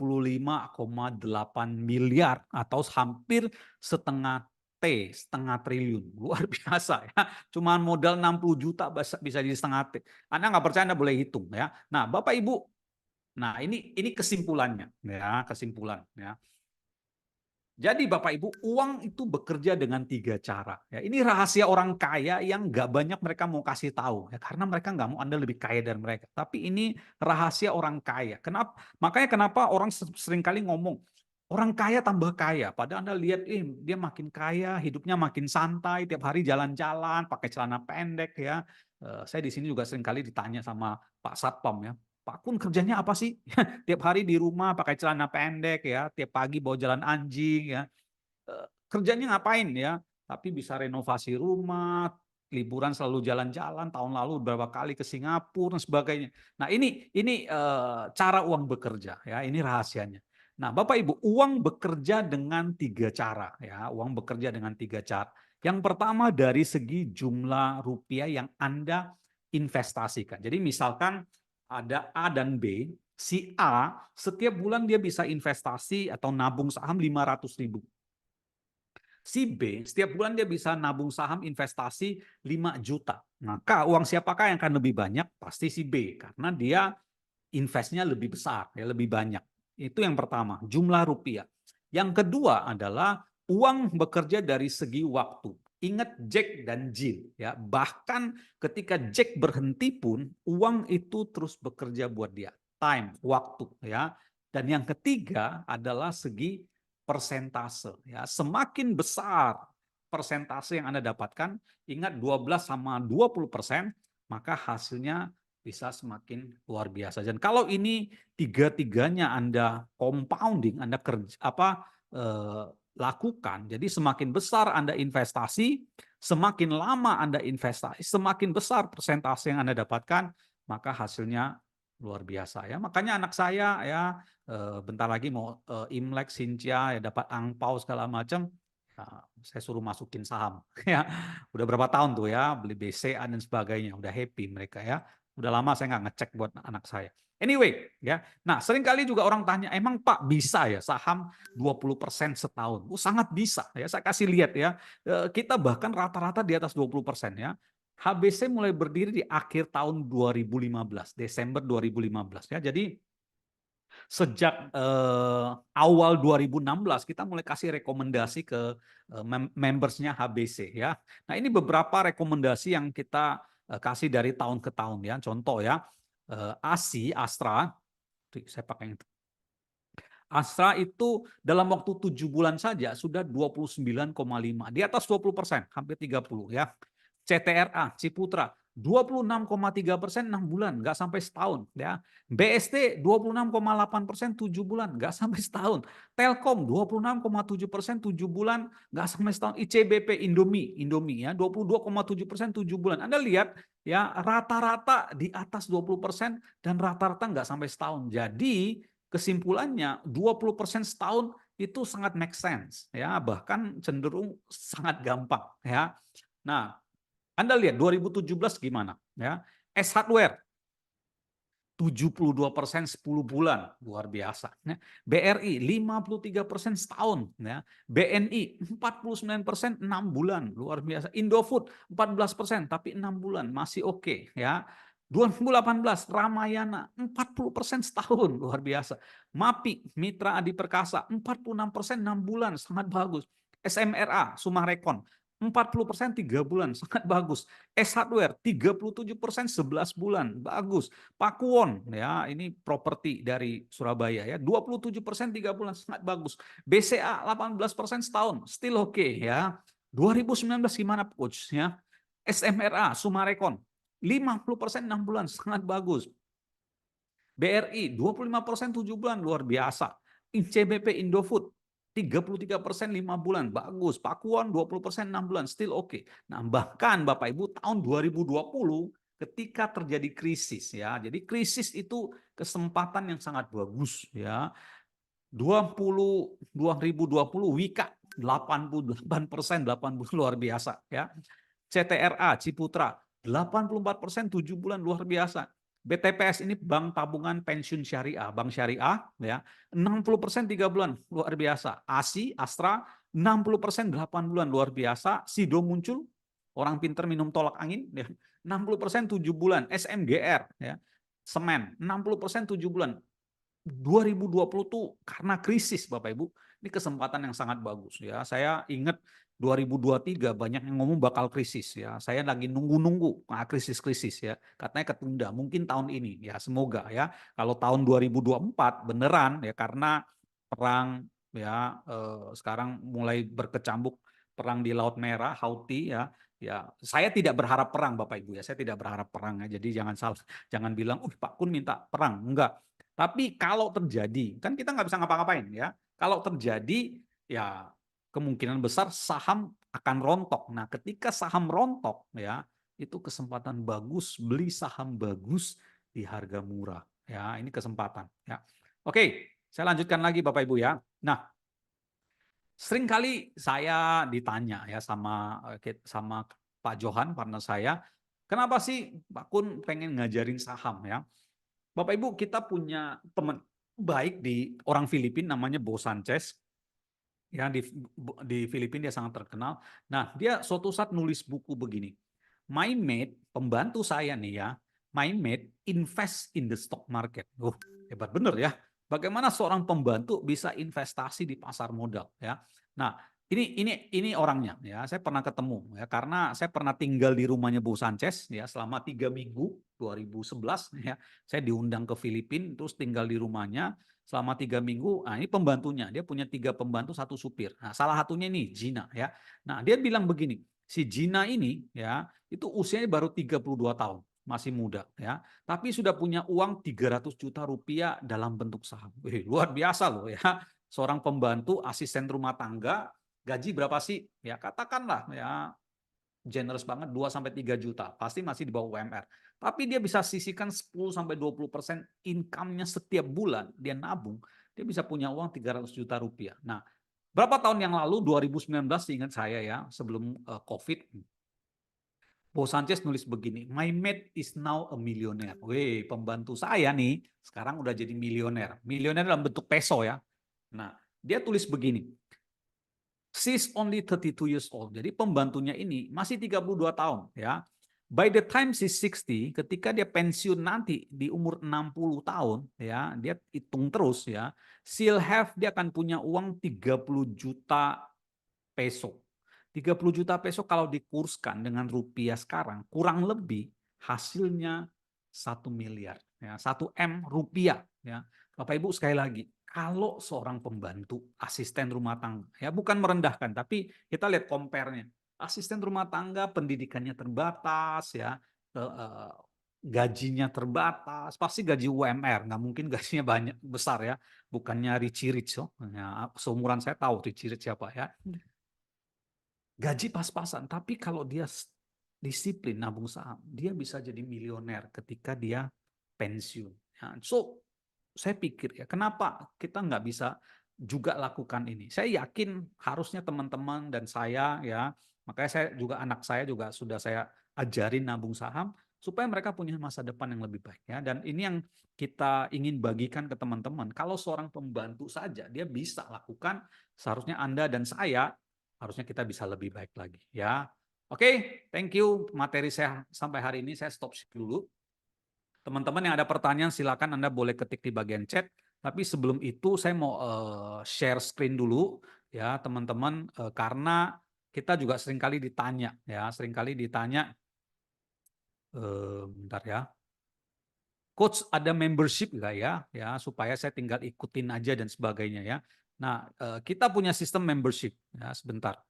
Speaker 1: miliar atau hampir setengah setengah triliun. Luar biasa ya. Cuma modal 60 juta bisa jadi setengah T. Anda nggak percaya, Anda boleh hitung ya. Nah, Bapak Ibu, nah ini kesimpulannya ya, kesimpulan ya. Jadi Bapak Ibu, uang itu bekerja dengan 3 cara. Ya, ini rahasia orang kaya yang nggak banyak mereka mau kasih tahu. Ya, karena mereka nggak mau Anda lebih kaya dari mereka. Tapi ini rahasia orang kaya. Makanya kenapa orang seringkali ngomong, orang kaya tambah kaya. Padahal Anda lihat, dia makin kaya, hidupnya makin santai, tiap hari jalan-jalan, pakai celana pendek. Ya, saya di sini juga seringkali ditanya sama Pak Satpam ya. Pak Kun kerjanya apa sih? Tiap hari di rumah pakai celana pendek ya, tiap pagi bawa jalan anjing ya. Kerjanya ngapain ya? Tapi bisa renovasi rumah, liburan selalu jalan-jalan, tahun lalu berapa kali ke Singapura dan sebagainya. Nah, ini cara uang bekerja ya, ini rahasianya. Nah, Bapak Ibu, uang bekerja dengan 3 cara ya, uang bekerja dengan 3 cara. Yang pertama dari segi jumlah rupiah yang Anda investasikan. Jadi misalkan ada A dan B, si A setiap bulan dia bisa investasi atau nabung saham 500.000. Si B setiap bulan dia bisa nabung saham investasi 5 juta. Maka uang siapakah yang akan lebih banyak? Pasti si B karena dia investnya lebih besar, ya lebih banyak. Itu yang pertama, jumlah rupiah. Yang kedua adalah uang bekerja dari segi waktu. Ingat Jack dan Jill ya. Bahkan ketika Jack berhenti pun uang itu terus bekerja buat dia. Time, waktu ya. Dan yang ketiga adalah segi persentase ya. Semakin besar persentase yang Anda dapatkan, ingat 12 sama 20%, maka hasilnya bisa semakin luar biasa. Dan kalau ini tiga-tiganya Anda compounding, Anda lakukan, jadi semakin besar Anda investasi, semakin lama Anda investasi, semakin besar persentase yang Anda dapatkan, maka hasilnya luar biasa ya. Makanya anak saya ya bentar lagi mau Imlek, Sincia ya dapat angpau segala macam. Nah, saya suruh masukin saham ya. Udah berapa tahun tuh ya beli BCA dan sebagainya, udah happy mereka ya. Udah lama saya nggak ngecek buat anak saya. Anyway, ya. Nah, seringkali juga orang tanya, emang Pak bisa ya saham 20% setahun? Oh, sangat bisa ya. Saya kasih lihat ya. Kita bahkan rata-rata di atas 20% ya. HBC mulai berdiri di akhir tahun 2015, Desember 2015 ya. Jadi sejak awal 2016 kita mulai kasih rekomendasi ke membersnya HBC ya. Nah, ini beberapa rekomendasi yang kita kasih dari tahun ke tahun ya. Contoh ya, ASI, Astra, saya pakai yang Astra itu dalam waktu 7 bulan saja sudah 29,5, di atas 20%, hampir 30 ya. CTRA, Ciputra 26,3% 6 bulan, nggak sampai setahun ya. BST 26,8% 7 bulan, nggak sampai setahun. Telkom 26,7% 7 bulan, nggak sampai setahun. ICBP Indomie ya 22,7% 7 bulan. Anda lihat ya rata-rata di atas 20% dan rata-rata nggak sampai setahun. Jadi kesimpulannya 20% setahun itu sangat make sense ya, bahkan cenderung sangat gampang ya. Nah, Anda lihat 2017 gimana ya. S Hardware 72% 10 bulan, luar biasa. Ya. BRI 53% setahun. Ya. BNI 49% 6 bulan, luar biasa. Indofood 14% tapi 6 bulan, masih oke. Ya. 2018 Ramayana 40% setahun, luar biasa. MAPI Mitra Adi Perkasa 46% 6 bulan, sangat bagus. SMRA Sumarekon 40% 3 bulan, sangat bagus. S Hardware 37% 11 bulan, bagus. Pakuwon ya, ini properti dari Surabaya ya, 27% 3 bulan, sangat bagus. BCA 18% setahun, still oke ya. 2019 gimana coach ya? SMRA Sumarekon 50% 6 bulan, sangat bagus. BRI 25% 7 bulan, luar biasa. ICBP Indofood 33% 5 bulan, bagus. Pakuan 20% 6 bulan, still oke. Nah, bahkan Bapak Ibu tahun 2020 ketika terjadi krisis ya. Jadi krisis itu kesempatan yang sangat bagus ya. 2020 Wika 88%, 80 luar biasa ya. CTRA Ciputra 84% 7 bulan, luar biasa. BTPS ini Bank Tabungan Pensiun Syariah, Bank Syariah ya, 60% 3 bulan, luar biasa. ASI, Astra 60% 8 bulan, luar biasa. Sido muncul, orang pinter minum tolak angin ya, 60% 7 bulan. SMGR ya, Semen 60% 7 bulan. 2020 tuh karena krisis Bapak Ibu, ini kesempatan yang sangat bagus ya. Saya ingat 2023 banyak yang ngomong bakal krisis ya. Saya lagi nunggu-nunggu krisis-krisis ya. Katanya ketunda mungkin tahun ini ya, semoga ya. Kalau tahun 2024 beneran ya, karena perang ya sekarang mulai berkecambuk, perang di Laut Merah, Houthi ya. Ya, saya tidak berharap perang Bapak Ibu ya. Saya tidak berharap perang ya. Jadi jangan salah, jangan bilang, Pak Kun minta perang." Enggak. Tapi kalau terjadi, kan kita nggak bisa ngapa-ngapain ya. Kalau terjadi, ya kemungkinan besar saham akan rontok. Nah, ketika saham rontok ya, itu kesempatan bagus beli saham bagus di harga murah. Ya, ini kesempatan ya. Oke, saya lanjutkan lagi Bapak Ibu ya. Nah, seringkali saya ditanya ya sama Pak Johan partner saya, kenapa sih Pak Kun pengen ngajarin saham ya? Bapak Ibu, kita punya teman baik di orang Filipina namanya Bo Sanchez. Ya, di Filipina dia sangat terkenal. Nah, dia suatu saat nulis buku begini. My mate, pembantu saya nih ya, my mate invest in the stock market. Hebat bener ya. Bagaimana seorang pembantu bisa investasi di pasar modal ya. Nah, ini orangnya ya. Saya pernah ketemu ya karena saya pernah tinggal di rumahnya Bu Sanchez ya selama 3 minggu 2011 ya. Saya diundang ke Filipina terus tinggal di rumahnya selama 3 minggu. Nah, ini pembantunya. Dia punya 3 pembantu, 1 supir. Nah, salah satunya ini Gina ya. Nah, dia bilang begini, si Gina ini ya itu usianya baru 32 tahun, masih muda ya. Tapi sudah punya uang 300 juta rupiah dalam bentuk saham. Luar biasa loh ya. Seorang pembantu asisten rumah tangga gaji berapa sih? Ya katakanlah ya generous banget 2 sampai 3 juta, pasti masih di bawah UMR. Tapi dia bisa sisihkan 10 sampai 20% income-nya setiap bulan, dia nabung, dia bisa punya uang 300 juta rupiah. Nah, berapa tahun yang lalu 2019 ingat saya ya, sebelum Covid, Bo Sanchez nulis begini, my mate is now a millionaire. Weh, pembantu saya nih sekarang udah jadi milioner. Milioner dalam bentuk peso ya. Nah, dia tulis begini, she's only 32 years old. Jadi pembantunya ini masih 32 tahun ya. By the time she's 60, ketika dia pensiun nanti di umur 60 tahun ya, dia hitung terus ya, dia akan punya uang 30 juta peso. 30 juta peso kalau dikurskan dengan rupiah sekarang kurang lebih hasilnya 1 miliar ya, 1 M rupiah ya. Bapak Ibu sekali lagi, kalau seorang pembantu asisten rumah tangga ya bukan merendahkan tapi kita lihat compare-nya. Asisten rumah tangga pendidikannya terbatas ya, gajinya terbatas, pasti gaji UMR, nggak mungkin gajinya banyak besar ya, bukannya Richie Rich ya, seumuran saya tahu Richie Rich siapa ya. Gaji pas-pasan, tapi kalau dia disiplin nabung saham, dia bisa jadi milioner ketika dia pensiun. Ya, so, saya pikir ya, kenapa kita nggak bisa juga lakukan ini? Saya yakin harusnya teman-teman dan saya ya, makanya saya juga anak saya juga sudah saya ajarin nabung saham supaya mereka punya masa depan yang lebih baik ya. Dan ini yang kita ingin bagikan ke teman-teman. Kalau seorang pembantu saja dia bisa lakukan, seharusnya Anda dan saya harusnya kita bisa lebih baik lagi ya. Oke, thank you materi saya sampai hari ini saya stop dulu. Teman-teman yang ada pertanyaan silakan Anda boleh ketik di bagian chat. Tapi sebelum itu saya mau share screen dulu ya teman-teman karena kita juga seringkali ditanya ya, bentar ya. Coach ada membership nggak ya? Ya supaya saya tinggal ikutin aja dan sebagainya ya. Nah, kita punya sistem membership ya sebentar.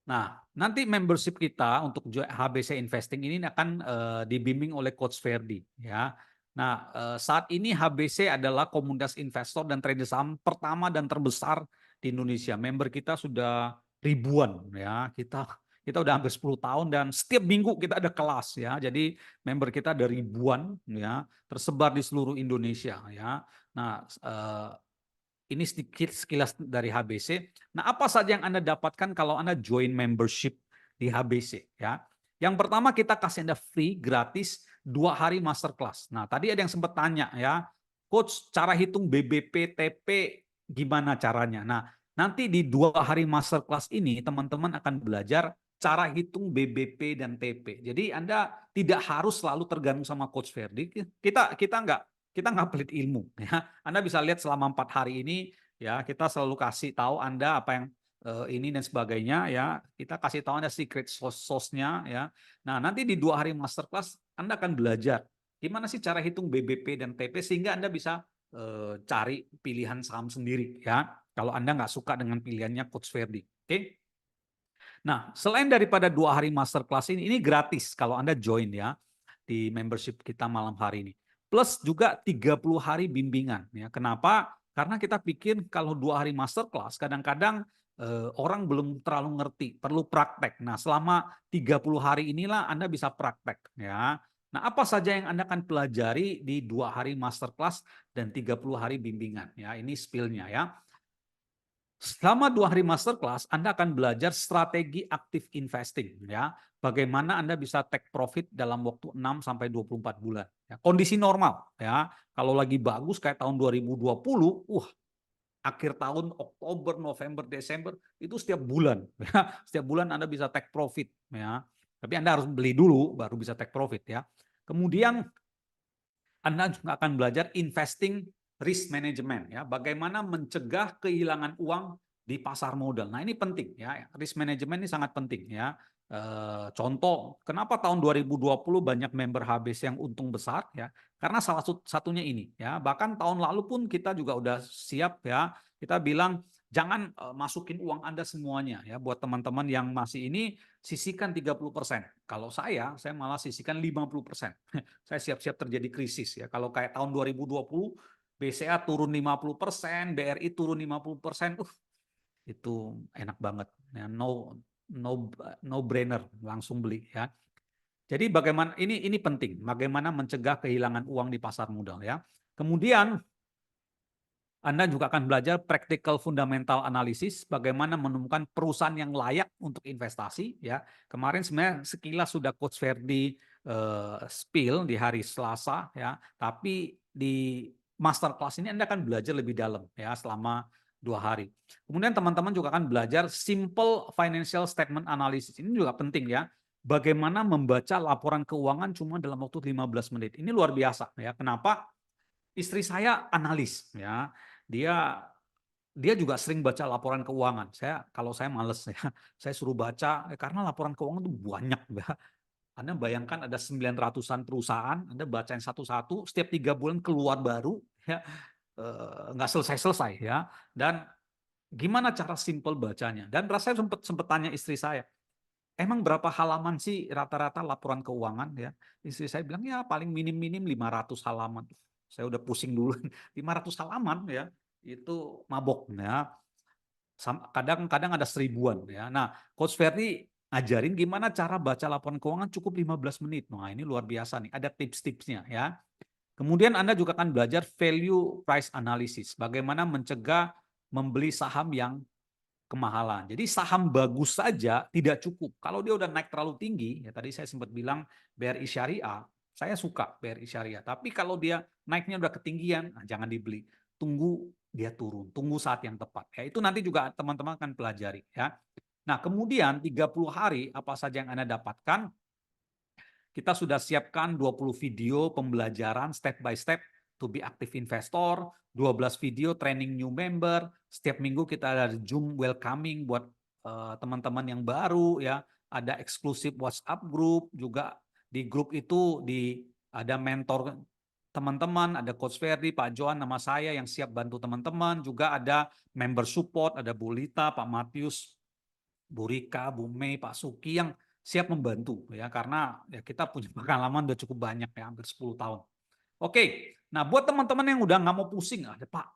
Speaker 1: Nah, nanti membership kita untuk HBC Investing ini akan dibimbing oleh Coach Ferdi ya. Nah, saat ini HBC adalah komunitas investor dan trader saham pertama dan terbesar di Indonesia. Member kita sudah ribuan ya. Kita udah hampir 10 tahun dan setiap minggu kita ada kelas ya. Jadi member kita ada ribuan ya, tersebar di seluruh Indonesia ya. Nah, ini sedikit sekilas dari HBC. Nah, apa saja yang Anda dapatkan kalau Anda join membership di HBC ya? Yang pertama kita kasih Anda free gratis 2 hari masterclass. Nah, tadi ada yang sempat tanya ya, Coach, cara hitung BBP TP gimana caranya? Nah, nanti di 2 hari masterclass ini teman-teman akan belajar cara hitung BBP dan TP. Jadi Anda tidak harus selalu tergantung sama Coach Ferdi. Kita nggak pelit ilmu ya. Anda bisa lihat selama 4 hari ini ya kita selalu kasih tahu Anda apa yang ini dan sebagainya ya. Kita kasih tahu Anda secret sauce-nya ya. Nah, nanti di 2 hari masterclass Anda akan belajar gimana sih cara hitung BBP dan TP sehingga Anda bisa cari pilihan saham sendiri ya. Kalau Anda nggak suka dengan pilihannya Coach Ferdi. Oke? Nah, selain daripada 2 hari masterclass ini gratis kalau Anda join ya di membership kita malam hari ini. Plus juga 30 hari bimbingan ya. Kenapa? Karena kita pikir kalau 2 hari masterclass, kadang-kadang orang belum terlalu ngerti, perlu praktek. Nah, selama 30 hari inilah Anda bisa praktek, ya. Nah, apa saja yang Anda akan pelajari di 2 hari masterclass dan 30 hari bimbingan, ya. Ini spill-nya, ya. Selama 2 hari masterclass, Anda akan belajar strategi active investing, ya. Bagaimana Anda bisa take profit dalam waktu 6 sampai 24 bulan. Ya. Kondisi normal, ya. Kalau lagi bagus kayak tahun 2020, akhir tahun Oktober, November, Desember itu setiap bulan, ya. Setiap bulan Anda bisa take profit, ya. Tapi Anda harus beli dulu baru bisa take profit, ya. Kemudian Anda juga akan belajar investing risk management, ya, bagaimana mencegah kehilangan uang di pasar modal. Nah, ini penting, ya, risk management ini sangat penting, ya. Contoh, kenapa tahun 2020 banyak member HBC yang untung besar, ya, karena salah satunya ini, ya. Bahkan tahun lalu pun kita juga udah siap, ya, kita bilang jangan masukin uang Anda semuanya, ya, buat teman-teman yang masih ini sisihkan 30%. Kalau saya malah sisihkan 50%. Saya siap-siap terjadi krisis, ya. Kalau kayak tahun 2020 BCA turun 50%, BRI turun 50%, itu enak banget. Ya, no brainer, langsung beli, ya. Jadi bagaimana ini penting, bagaimana mencegah kehilangan uang di pasar modal, ya. Kemudian Anda juga akan belajar practical fundamental analysis, bagaimana menemukan perusahaan yang layak untuk investasi, ya. Kemarin sebenarnya sekilas sudah Coach Ferdi spill di hari Selasa, ya. Tapi di masterclass ini Anda akan belajar lebih dalam, ya, selama 2 hari. Kemudian teman-teman juga akan belajar simple financial statement analysis. Ini juga penting, ya. Bagaimana membaca laporan keuangan cuma dalam waktu 15 menit. Ini luar biasa, ya. Kenapa? Istri saya analis, ya. Dia juga sering baca laporan keuangan. Kalau saya males, ya. Saya suruh baca karena laporan keuangan itu banyak, ya. Anda bayangkan ada 900-an perusahaan, Anda bacain satu-satu, setiap 3 bulan keluar baru, ya. Nggak selesai-selesai, ya. Dan gimana cara simple bacanya? Dan saya sempat tanya istri saya, emang berapa halaman sih rata-rata laporan keuangan, ya? Istri saya bilang ya paling minim-minim 500 halaman. Saya udah pusing dulu. 500 halaman, ya. Itu mabok, ya. Kadang-kadang ada 1000-an, ya. Nah, Coach Ferdi ngajarin gimana cara baca laporan keuangan cukup 15 menit. Nah, ini luar biasa nih. Ada tips-tipsnya, ya. Kemudian Anda juga akan belajar value price analysis. Bagaimana mencegah membeli saham yang kemahalan. Jadi saham bagus saja tidak cukup. Kalau dia udah naik terlalu tinggi, ya tadi saya sempat bilang BRI Syariah, saya suka BRI Syariah. Tapi kalau dia naiknya udah ketinggian, nah jangan dibeli. Tunggu dia turun, tunggu saat yang tepat. Ya, itu nanti juga teman-teman akan pelajari, ya. Nah, kemudian 30 hari apa saja yang Anda dapatkan? Kita sudah siapkan 20 video pembelajaran step by step to be active investor, 12 video training new member, setiap minggu kita ada Zoom welcoming buat teman-teman yang baru, ya, ada eksklusif WhatsApp group, juga di grup itu ada mentor teman-teman, ada Coach Ferdi, Pak Johan, nama saya yang siap bantu teman-teman, juga ada member support, ada Bu Lita, Pak Matius, Bu Rika, Bu Mei, Pak Suki yang siap membantu, ya, karena ya kita punya pengalaman udah cukup banyak, ya, hampir 10 tahun. Oke, nah buat teman-teman yang udah nggak mau pusing, ada Pak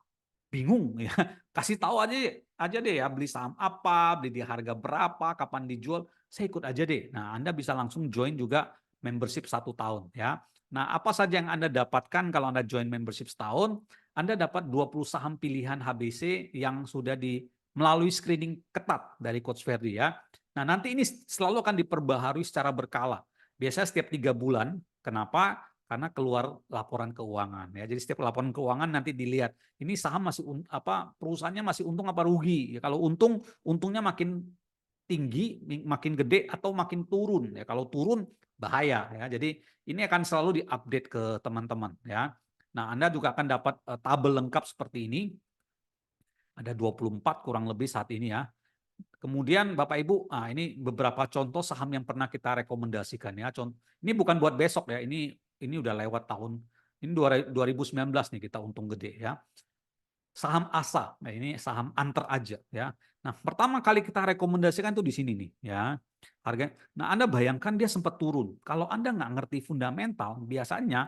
Speaker 1: bingung, ya, kasih tahu aja deh, ya, beli saham apa, beli di harga berapa, kapan dijual, saya ikut aja deh. Nah, Anda bisa langsung join juga membership 1 tahun, ya. Nah, apa saja yang Anda dapatkan kalau Anda join membership setahun? Anda dapat 20 saham pilihan HBC yang sudah melalui screening ketat dari Coach Ferdi, ya. Nah, nanti ini selalu akan diperbaharui secara berkala. Biasanya setiap 3 bulan. Kenapa? Karena keluar laporan keuangan, ya. Jadi setiap laporan keuangan nanti dilihat ini saham masih perusahaannya masih untung apa rugi. Ya, kalau untungnya makin tinggi, makin gede atau makin turun. Ya, kalau turun bahaya, ya. Jadi ini akan selalu diupdate ke teman-teman, ya. Nah, Anda juga akan dapat tabel lengkap seperti ini. Ada 24 kurang lebih saat ini, ya. Kemudian Bapak Ibu, ini beberapa contoh saham yang pernah kita rekomendasikan, ya. Ini bukan buat besok, ya. Ini udah lewat tahun. Ini 2019 nih kita untung gede, ya. Saham ASA. Nah, ini saham antar aja, ya. Nah, pertama kali kita rekomendasikan tuh di sini nih, ya. Harga. Nah, Anda bayangkan dia sempat turun. Kalau Anda nggak ngerti fundamental, biasanya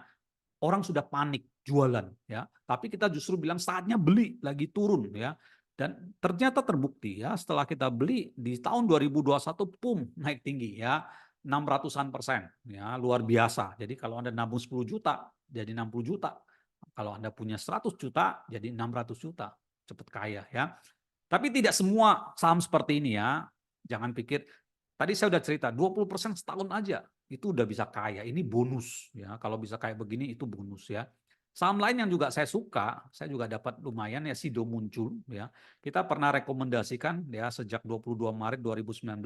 Speaker 1: orang sudah panik, jualan ya, tapi kita justru bilang saatnya beli, lagi turun ya. Dan ternyata terbukti ya, setelah kita beli di tahun 2021 pum naik tinggi ya, 600-an% ya, luar biasa. Jadi kalau Anda nabung 10 juta jadi 60 juta. Kalau Anda punya 100 juta jadi 600 juta. Cepat kaya ya. Tapi tidak semua saham seperti ini ya. Jangan pikir, tadi saya udah cerita 20% setahun aja itu udah bisa kaya. Ini bonus ya. Kalau bisa kayak begini itu bonus ya. Saham lain yang juga saya suka, saya juga dapat lumayan ya, Sido muncul ya. Kita pernah rekomendasikan ya sejak 22 Maret 2019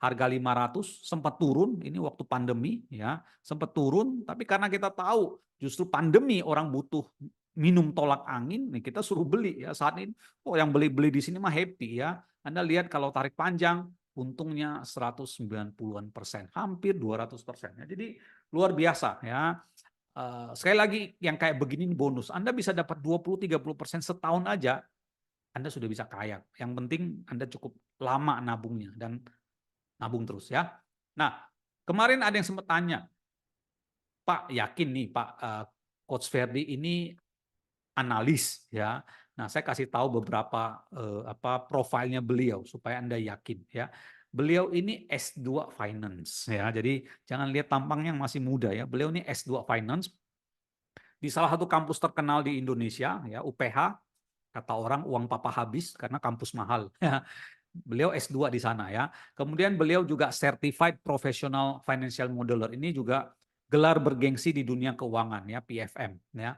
Speaker 1: harga 500 sempat turun, ini waktu pandemi ya, sempat turun, tapi karena kita tahu justru pandemi orang butuh minum tolak angin, nih kita suruh beli ya saat ini. Oh, yang beli-beli di sini mah happy ya. Anda lihat kalau tarik panjang untungnya 190-an%, hampir 200%. Ya. Jadi luar biasa ya. Sekali lagi yang kayak begini bonus. Anda bisa dapat 20-30% setahun aja, Anda sudah bisa kaya. Yang penting Anda cukup lama nabungnya dan nabung terus ya. Nah, kemarin ada yang sempat tanya, Pak yakin nih Pak Coach Ferdi ini analis ya. Nah, saya kasih tahu beberapa profilnya beliau supaya Anda yakin ya. Beliau ini S2 Finance ya. Jadi jangan lihat tampangnya yang masih muda ya. Beliau ini S2 Finance di salah satu kampus terkenal di Indonesia ya, UPH. Kata orang uang papa habis karena kampus mahal. Beliau S2 di sana ya. Kemudian beliau juga Certified Professional Financial Modeler. Ini juga gelar bergengsi di dunia keuangan ya, PFM ya.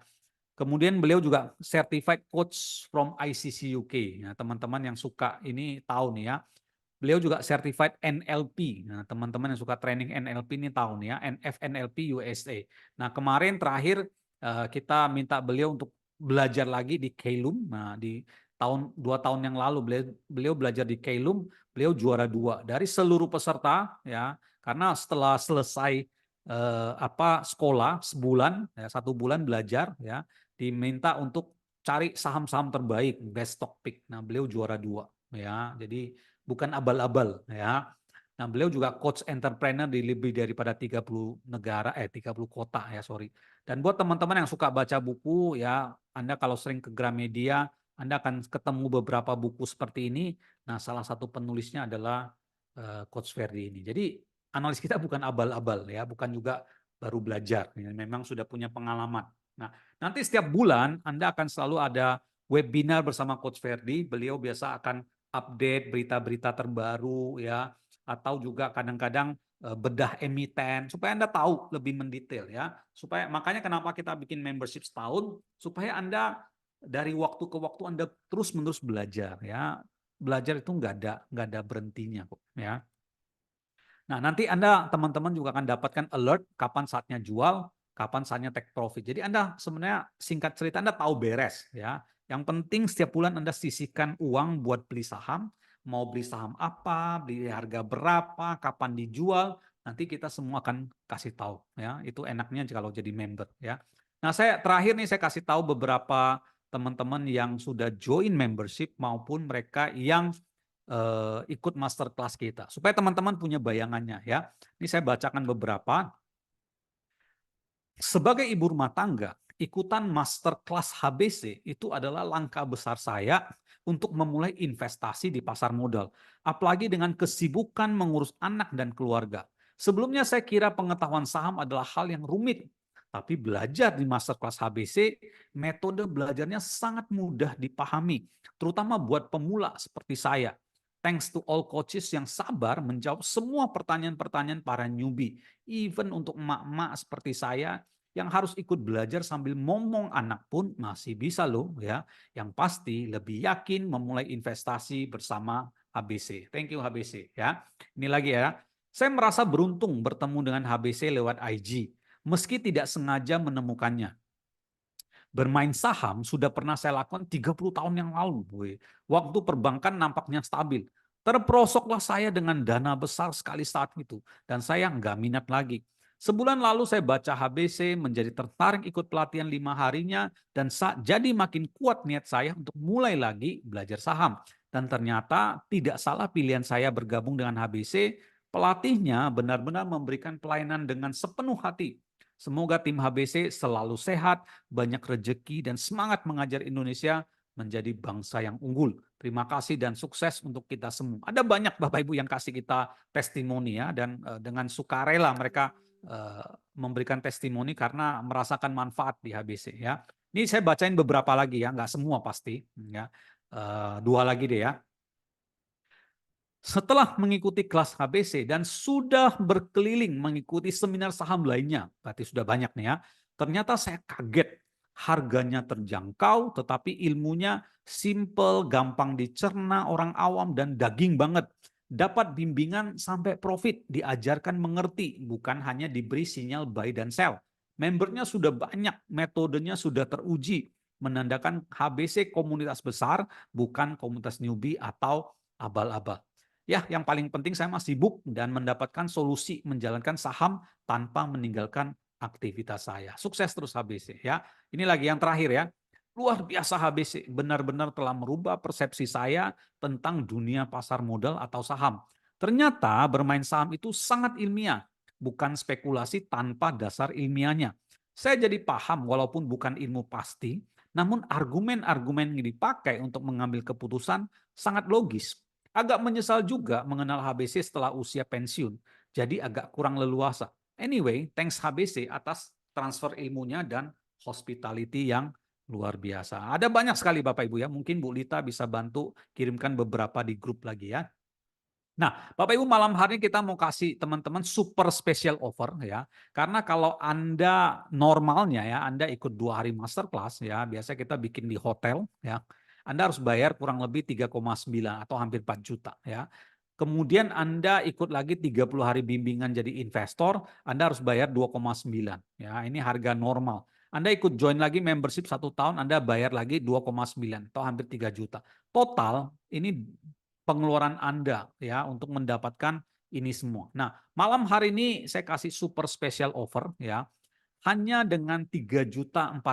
Speaker 1: Kemudian beliau juga certified coach from ICC UK. Nah, teman-teman yang suka ini tahu nih ya. Beliau juga certified NLP. Nah, teman-teman yang suka training NLP ini tahu nih ya, NFNLP USA. Nah, kemarin terakhir kita minta beliau untuk belajar lagi di Keilum. Nah, di 2 tahun yang lalu beliau belajar di Keilum, beliau juara 2 dari seluruh peserta ya. Karena setelah selesai sekolah sebulan ya, 1 bulan belajar ya, diminta untuk cari saham-saham terbaik, best stock pick. Nah, beliau juara 2 ya. Jadi bukan abal-abal ya. Nah, beliau juga coach entrepreneur di lebih daripada 30 negara 30 kota ya, sorry. Dan buat teman-teman yang suka baca buku ya, Anda kalau sering ke Gramedia, Anda akan ketemu beberapa buku seperti ini. Nah, salah satu penulisnya adalah Coach Ferdi ini. Jadi analis kita bukan abal-abal ya, bukan juga baru belajar, ya, memang sudah punya pengalaman. Nah, nanti setiap bulan Anda akan selalu ada webinar bersama Coach Ferdi. Beliau biasa akan update berita-berita terbaru ya, atau juga kadang-kadang bedah emiten supaya Anda tahu lebih mendetail ya. Supaya makanya kenapa kita bikin membership setahun supaya Anda dari waktu ke waktu Anda terus-menerus belajar ya. Belajar itu nggak ada berhentinya kok ya. Nah, nanti Anda teman-teman juga akan dapatkan alert kapan saatnya jual, kapan saatnya take profit. Jadi Anda sebenarnya singkat cerita Anda tahu beres ya. Yang penting setiap bulan Anda sisihkan uang buat beli saham, mau beli saham apa, beli harga berapa, kapan dijual, nanti kita semua akan kasih tahu ya. Itu enaknya kalau jadi member ya. Nah, saya terakhir nih saya kasih tahu beberapa teman-teman yang sudah join membership maupun mereka yang ikut masterclass kita. Supaya teman-teman punya bayangannya ya. Ini saya bacakan beberapa. Sebagai ibu rumah tangga, ikutan masterclass HBC itu adalah langkah besar saya untuk memulai investasi di pasar modal. Apalagi dengan kesibukan mengurus anak dan keluarga. Sebelumnya saya kira pengetahuan saham adalah hal yang rumit. Tapi belajar di masterclass HBC, metode belajarnya sangat mudah dipahami. Terutama buat pemula seperti saya. Thanks to all coaches yang sabar menjawab semua pertanyaan-pertanyaan para newbie. Even untuk emak-emak seperti saya yang harus ikut belajar sambil ngomong anak pun masih bisa loh ya. Yang pasti lebih yakin memulai investasi bersama HBC. Thank you HBC ya. Ini lagi ya. Saya merasa beruntung bertemu dengan HBC lewat IG meski tidak sengaja menemukannya. Bermain saham sudah pernah saya lakukan 30 tahun yang lalu. Waktu perbankan nampaknya stabil. Terperosoklah saya dengan dana besar sekali saat itu. Dan saya nggak minat lagi. Sebulan lalu saya baca HBC, menjadi tertarik ikut pelatihan 5 harinya, dan jadi makin kuat niat saya untuk mulai lagi belajar saham. Dan ternyata tidak salah pilihan saya bergabung dengan HBC, pelatihnya benar-benar memberikan pelayanan dengan sepenuh hati. Semoga tim HBC selalu sehat, banyak rezeki, dan semangat mengajar Indonesia menjadi bangsa yang unggul. Terima kasih dan sukses untuk kita semua. Ada banyak Bapak Ibu yang kasih kita testimoni ya, dan dengan sukarela mereka memberikan testimoni karena merasakan manfaat di HBC ya. Ini saya bacain beberapa lagi ya, nggak semua pasti ya. Dua lagi deh ya. Setelah mengikuti kelas HBC dan sudah berkeliling mengikuti seminar saham lainnya, berarti sudah banyak nih ya. Ternyata saya kaget, harganya terjangkau tetapi ilmunya simple, gampang dicerna orang awam dan daging banget. Dapat bimbingan sampai profit, diajarkan mengerti, bukan hanya diberi sinyal buy dan sell. Membernya sudah banyak, metodenya sudah teruji, menandakan HBC komunitas besar, bukan komunitas newbie atau abal-abal. Ya, yang paling penting saya masih sibuk dan mendapatkan solusi menjalankan saham tanpa meninggalkan aktivitas saya. Sukses terus HBC ya. Ini lagi yang terakhir ya. Luar biasa HBC, benar-benar telah merubah persepsi saya tentang dunia pasar modal atau saham. Ternyata bermain saham itu sangat ilmiah, bukan spekulasi tanpa dasar ilmiahnya. Saya jadi paham walaupun bukan ilmu pasti, namun argumen-argumen yang dipakai untuk mengambil keputusan sangat logis. Agak menyesal juga mengenal HBC setelah usia pensiun, jadi agak kurang leluasa. Anyway, thanks HBC atas transfer ilmunya dan hospitality yang luar biasa. Ada banyak sekali Bapak Ibu ya, mungkin Bu Lita bisa bantu kirimkan beberapa di grup lagi ya. Nah, Bapak Ibu malam hari ini kita mau kasih teman-teman super special offer ya. Karena kalau Anda normalnya ya, Anda ikut 2 hari masterclass ya, biasa kita bikin di hotel ya. Anda harus bayar kurang lebih 3,9 atau hampir 4 juta ya. Kemudian Anda ikut lagi 30 hari bimbingan jadi investor, Anda harus bayar 2,9 ya. Ini harga normal. Anda ikut join lagi membership 1 tahun, Anda bayar lagi 2,9 atau hampir 3 juta. Total ini pengeluaran Anda ya untuk mendapatkan ini semua. Nah, malam hari ini saya kasih super special offer ya. Hanya dengan 3.470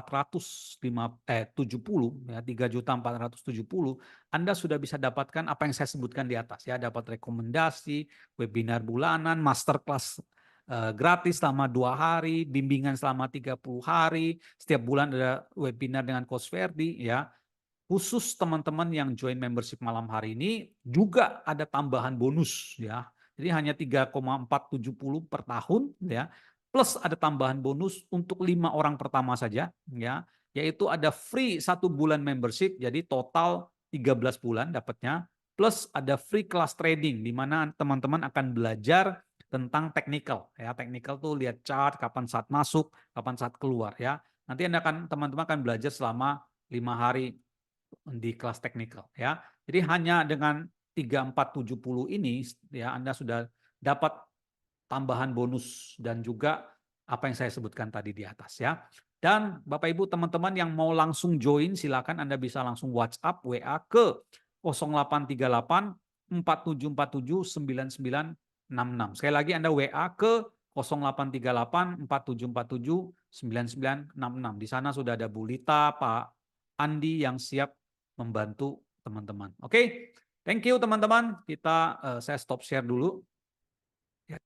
Speaker 1: ya, 3.470 Anda sudah bisa dapatkan apa yang saya sebutkan di atas ya, dapat rekomendasi, webinar bulanan, masterclass gratis selama 2 hari, bimbingan selama 30 hari, setiap bulan ada webinar dengan Coach Ferdi ya. Khusus teman-teman yang join membership malam hari ini juga ada tambahan bonus ya. Jadi hanya 3,470 per tahun ya. Plus ada tambahan bonus untuk 5 orang pertama saja ya, yaitu ada free 1 bulan membership, jadi total 13 bulan dapatnya. Plus ada free class trading di mana teman-teman akan belajar tentang technical ya. Technical tuh lihat chart, kapan saat masuk, kapan saat keluar ya. Nanti teman-teman akan belajar selama 5 hari di kelas teknikal ya. Jadi hanya dengan 3470 ini ya Anda sudah dapat tambahan bonus dan juga apa yang saya sebutkan tadi di atas ya. Dan Bapak Ibu teman-teman yang mau langsung join silakan Anda bisa langsung WhatsApp WA ke 0838 4747 9966. Sekali lagi Anda WA ke 0838 4747 9966. Di sana sudah ada Bu Lita, Pak Andi yang siap membantu teman-teman. Oke, thank you teman-teman. Saya stop share dulu. Ya,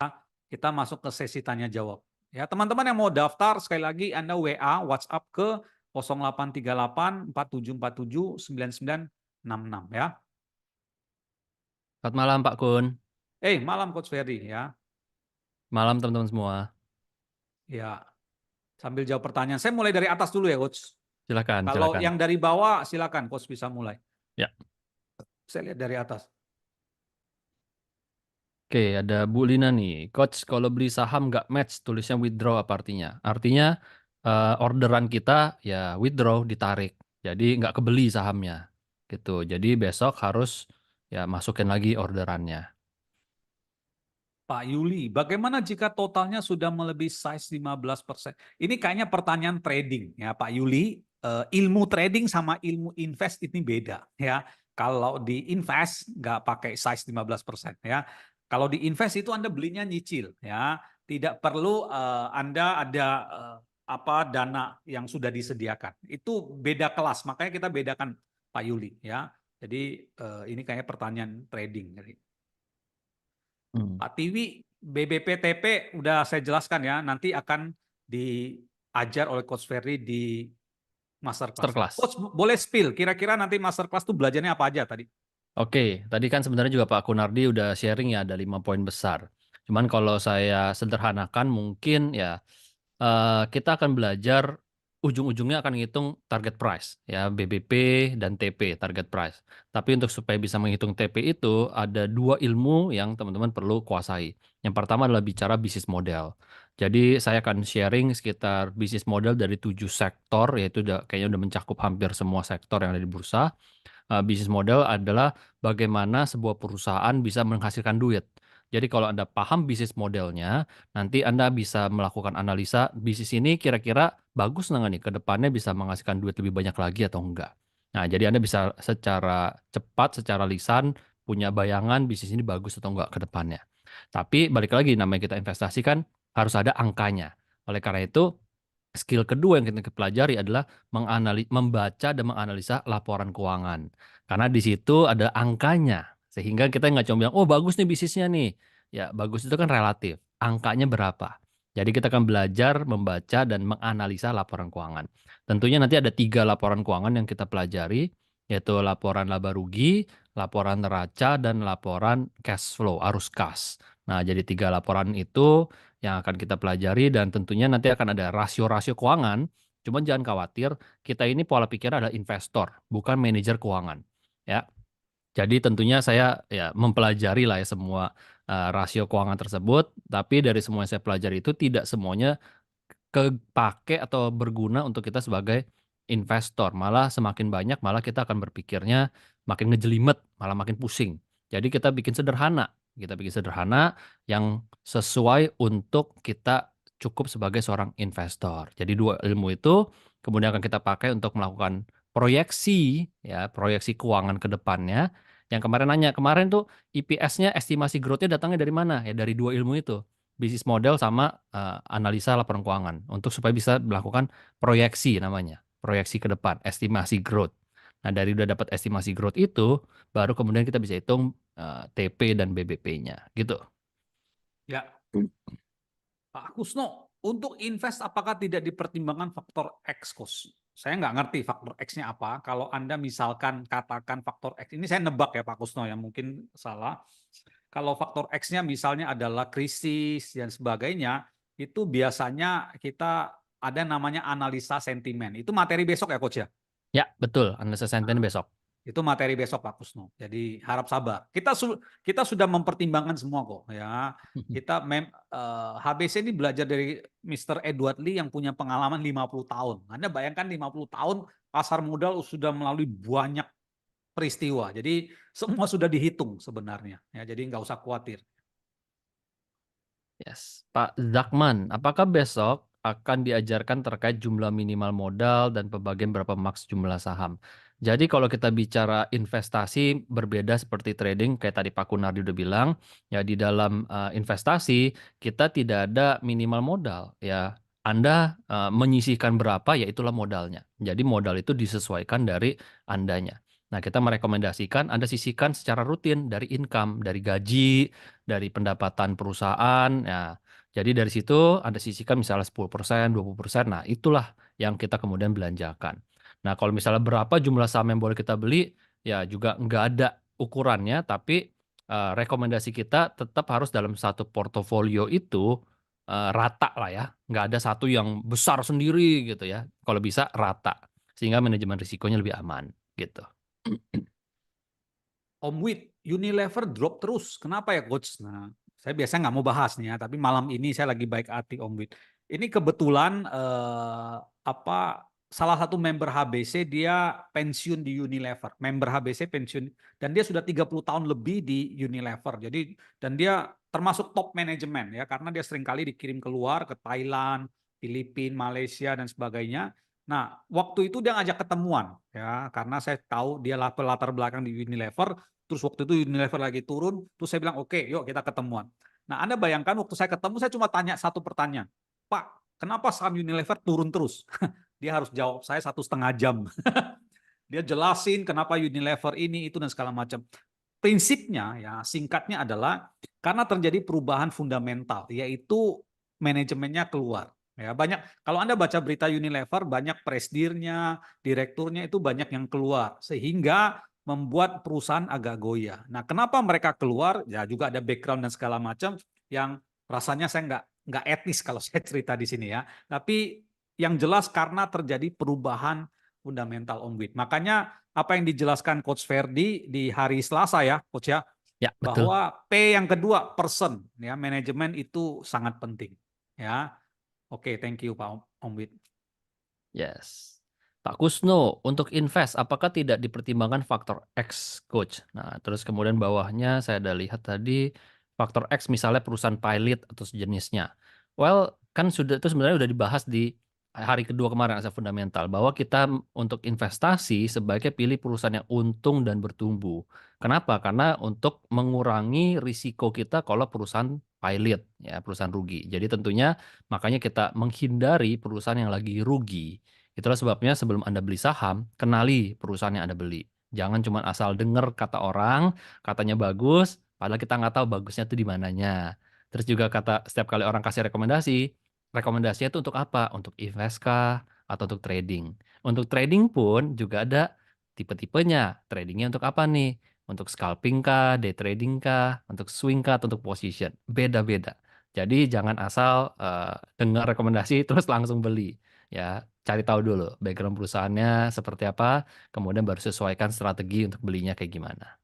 Speaker 1: kita masuk ke sesi tanya jawab. Ya, teman-teman yang mau daftar sekali lagi Anda WA WhatsApp ke 0838 4747 9966 ya.
Speaker 2: Selamat malam Pak Kun.
Speaker 1: Malam Coach Ferdi ya.
Speaker 2: Malam teman-teman semua.
Speaker 1: Ya, sambil jawab pertanyaan. Saya mulai dari atas dulu ya Coach.
Speaker 2: Silakan,
Speaker 1: Kalau
Speaker 2: silakan.
Speaker 1: yang dari bawah silakan Coach bisa mulai.
Speaker 2: Ya.
Speaker 1: Saya lihat dari atas.
Speaker 2: Oke, ada Bu Lina nih. Coach, kalau beli saham nggak match tulisnya withdraw apa artinya? Artinya orderan kita ya withdraw, ditarik. Jadi nggak kebeli sahamnya. Gitu. Jadi besok harus ya masukin lagi orderannya.
Speaker 1: Pak Yuli, bagaimana jika totalnya sudah melebihi size 15%? Ini kayaknya pertanyaan trading ya Pak Yuli. Ilmu trading sama ilmu invest ini beda ya. Kalau di invest nggak pakai size 15% ya. Kalau di invest itu Anda belinya nyicil ya. Tidak perlu Anda ada dana yang sudah disediakan. Itu beda kelas, makanya kita bedakan Pak Yuli ya. Jadi ini kayaknya pertanyaan trading. Pak Tiwi, BBPTP udah saya jelaskan ya, nanti akan diajar oleh Coach Ferry di masterclass.
Speaker 2: Masterclass.
Speaker 1: Coach boleh spill, kira-kira nanti masterclass tuh belajarnya apa aja tadi?
Speaker 2: Oke, tadi kan sebenarnya juga Pak Kunardi udah sharing ya ada 5 poin besar. Cuman kalau saya sederhanakan mungkin ya kita akan belajar ujung-ujungnya akan ngitung target price ya BBP dan TP target price. Tapi untuk supaya bisa menghitung TP itu ada 2 ilmu yang teman-teman perlu kuasai. Yang pertama adalah bicara bisnis model. Jadi saya akan sharing sekitar bisnis model dari 7 sektor, yaitu kayaknya udah mencakup hampir semua sektor yang ada di bursa. Bisnis model adalah bagaimana sebuah perusahaan bisa menghasilkan duit. Jadi kalau Anda paham bisnis modelnya, nanti Anda bisa melakukan analisa bisnis ini kira-kira bagus nggak nih ke depannya bisa menghasilkan duit lebih banyak lagi atau enggak. Nah, jadi Anda bisa secara cepat, secara lisan punya bayangan bisnis ini bagus atau enggak ke depannya. Tapi balik lagi namanya kita investasi kan harus ada angkanya. Oleh karena itu skill kedua yang kita pelajari adalah membaca dan menganalisa laporan keuangan. Karena di situ ada angkanya. Sehingga kita nggak cuma bilang, oh bagus nih bisnisnya nih. Ya bagus itu kan relatif. Angkanya berapa? Jadi kita akan belajar membaca dan menganalisa laporan keuangan. Tentunya nanti ada 3 laporan keuangan yang kita pelajari, yaitu laporan laba rugi, laporan neraca, dan laporan cash flow, arus kas. Nah, jadi 3 laporan itu yang akan kita pelajari dan tentunya nanti akan ada rasio-rasio keuangan. Cuman jangan khawatir, kita ini pola pikirnya adalah investor, bukan manajer keuangan. Ya, jadi tentunya saya ya mempelajari lah ya semua rasio keuangan tersebut, tapi dari semua yang saya pelajari itu tidak semuanya kepake atau berguna untuk kita sebagai investor. Malah semakin banyak, malah kita akan berpikirnya makin ngejelimet, malah makin pusing. Jadi kita bikin sederhana. Kita bikin sederhana yang sesuai untuk kita cukup sebagai seorang investor. Jadi 2 ilmu itu kemudian akan kita pakai untuk melakukan proyeksi, ya, proyeksi keuangan ke depannya. Yang kemarin nanya, kemarin tuh EPS-nya, estimasi growth-nya datangnya dari mana? Ya dari 2 ilmu itu, bisnis model sama analisa laporan keuangan untuk supaya bisa melakukan proyeksi namanya, proyeksi ke depan, estimasi growth. Nah, dari udah dapat estimasi growth itu, baru kemudian kita bisa hitung TP dan BBP-nya, gitu.
Speaker 1: Ya, Pak Kusno, untuk invest apakah tidak dipertimbangkan faktor X, Coach? Saya nggak ngerti faktor X-nya apa. Kalau Anda misalkan katakan faktor X, ini saya nebak ya Pak Kusno ya, mungkin salah. Kalau faktor X-nya misalnya adalah krisis dan sebagainya, itu biasanya kita ada namanya analisa sentimen. Itu materi besok ya Coach ya?
Speaker 2: Ya, betul. Analisa sentimen besok.
Speaker 1: Itu materi besok Pak Kusno. Jadi harap sabar. Kita sudah mempertimbangkan semua kok ya. Kita HBC ini belajar dari Mr. Edward Lee yang punya pengalaman 50 tahun. Anda bayangkan 50 tahun pasar modal sudah melalui banyak peristiwa. Jadi semua sudah dihitung sebenarnya ya. Jadi nggak usah khawatir.
Speaker 2: Yes. Pak Zakman, apakah besok akan diajarkan terkait jumlah minimal modal dan pembagian berapa maks jumlah saham? Jadi kalau kita bicara investasi berbeda seperti trading, kayak tadi Pak Kunardi udah bilang, ya di dalam investasi kita tidak ada minimal modal. Ya, Anda menyisihkan berapa, ya itulah modalnya. Jadi modal itu disesuaikan dari Andanya. Nah, kita merekomendasikan Anda sisihkan secara rutin dari income, dari gaji, dari pendapatan perusahaan. Ya, jadi dari situ Anda sisihkan misalnya 10%, 20%. Nah, itulah yang kita kemudian belanjakan. Nah, kalau misalnya berapa jumlah saham yang boleh kita beli, ya juga nggak ada ukurannya, tapi rekomendasi kita tetap harus dalam satu portofolio itu rata lah ya. Nggak ada satu yang besar sendiri gitu ya. Kalau bisa rata. Sehingga manajemen risikonya lebih aman gitu.
Speaker 1: Om Wid, Unilever drop terus. Kenapa ya Coach? Nah, saya biasanya nggak mau bahas nih ya, tapi malam ini saya lagi baik hati Om Wid. Ini kebetulan salah satu member HBC dia pensiun di Unilever. Member HBC pensiun dan dia sudah 30 tahun lebih di Unilever. Jadi dan dia termasuk top manajemen ya karena dia seringkali dikirim keluar ke Thailand, Filipina, Malaysia dan sebagainya. Nah, waktu itu dia ngajak ketemuan ya karena saya tahu dia latar belakang di Unilever. Terus waktu itu Unilever lagi turun, terus saya bilang oke, yuk kita ketemuan. Nah, Anda bayangkan waktu saya ketemu saya cuma tanya satu pertanyaan, Pak, kenapa saham Unilever turun terus? Dia harus jawab saya 1,5 jam. Dia jelasin kenapa Unilever ini itu dan segala macam. Prinsipnya ya singkatnya adalah karena terjadi perubahan fundamental, yaitu manajemennya keluar. Ya, banyak kalau Anda baca berita Unilever, banyak presidennya, direkturnya itu banyak yang keluar sehingga membuat perusahaan agak goyah. Nah, kenapa mereka keluar? Ya juga ada background dan segala macam yang rasanya saya nggak etis kalau saya cerita di sini ya. Tapi yang jelas karena terjadi perubahan fundamental Om Wid. Makanya apa yang dijelaskan Coach Ferdi di hari Selasa ya, Coach ya,
Speaker 2: Ya, betul.
Speaker 1: bahwa P yang kedua person ya, manajemen itu sangat penting ya. Oke, thank you Pak Om Wid.
Speaker 2: Yes. Pak Kusno, untuk invest, apakah tidak dipertimbangkan faktor X, Coach? Nah, terus kemudian bawahnya saya ada lihat tadi, faktor X misalnya perusahaan pilot atau sejenisnya. Well, kan sudah itu sebenarnya udah dibahas di hari kedua kemarin asal fundamental, bahwa kita untuk investasi sebaiknya pilih perusahaan yang untung dan bertumbuh. Kenapa? Karena untuk mengurangi risiko kita kalau perusahaan pilot, ya perusahaan rugi. Jadi tentunya makanya kita menghindari perusahaan yang lagi rugi. Itulah sebabnya sebelum Anda beli saham, kenali perusahaan yang Anda beli. Jangan cuma asal dengar kata orang, katanya bagus, padahal kita nggak tahu bagusnya itu di mananya. Terus juga kata setiap kali orang kasih rekomendasi, rekomendasinya itu untuk apa? Untuk invest kah? Atau untuk trading? Untuk trading pun juga ada tipe-tipenya. Tradingnya untuk apa nih? Untuk scalping kah? Day trading kah? Untuk swing kah? Atau untuk position? Beda-beda. Jadi jangan asal dengar rekomendasi terus langsung beli. Ya, cari tahu dulu background perusahaannya seperti apa, kemudian baru sesuaikan strategi untuk belinya kayak gimana.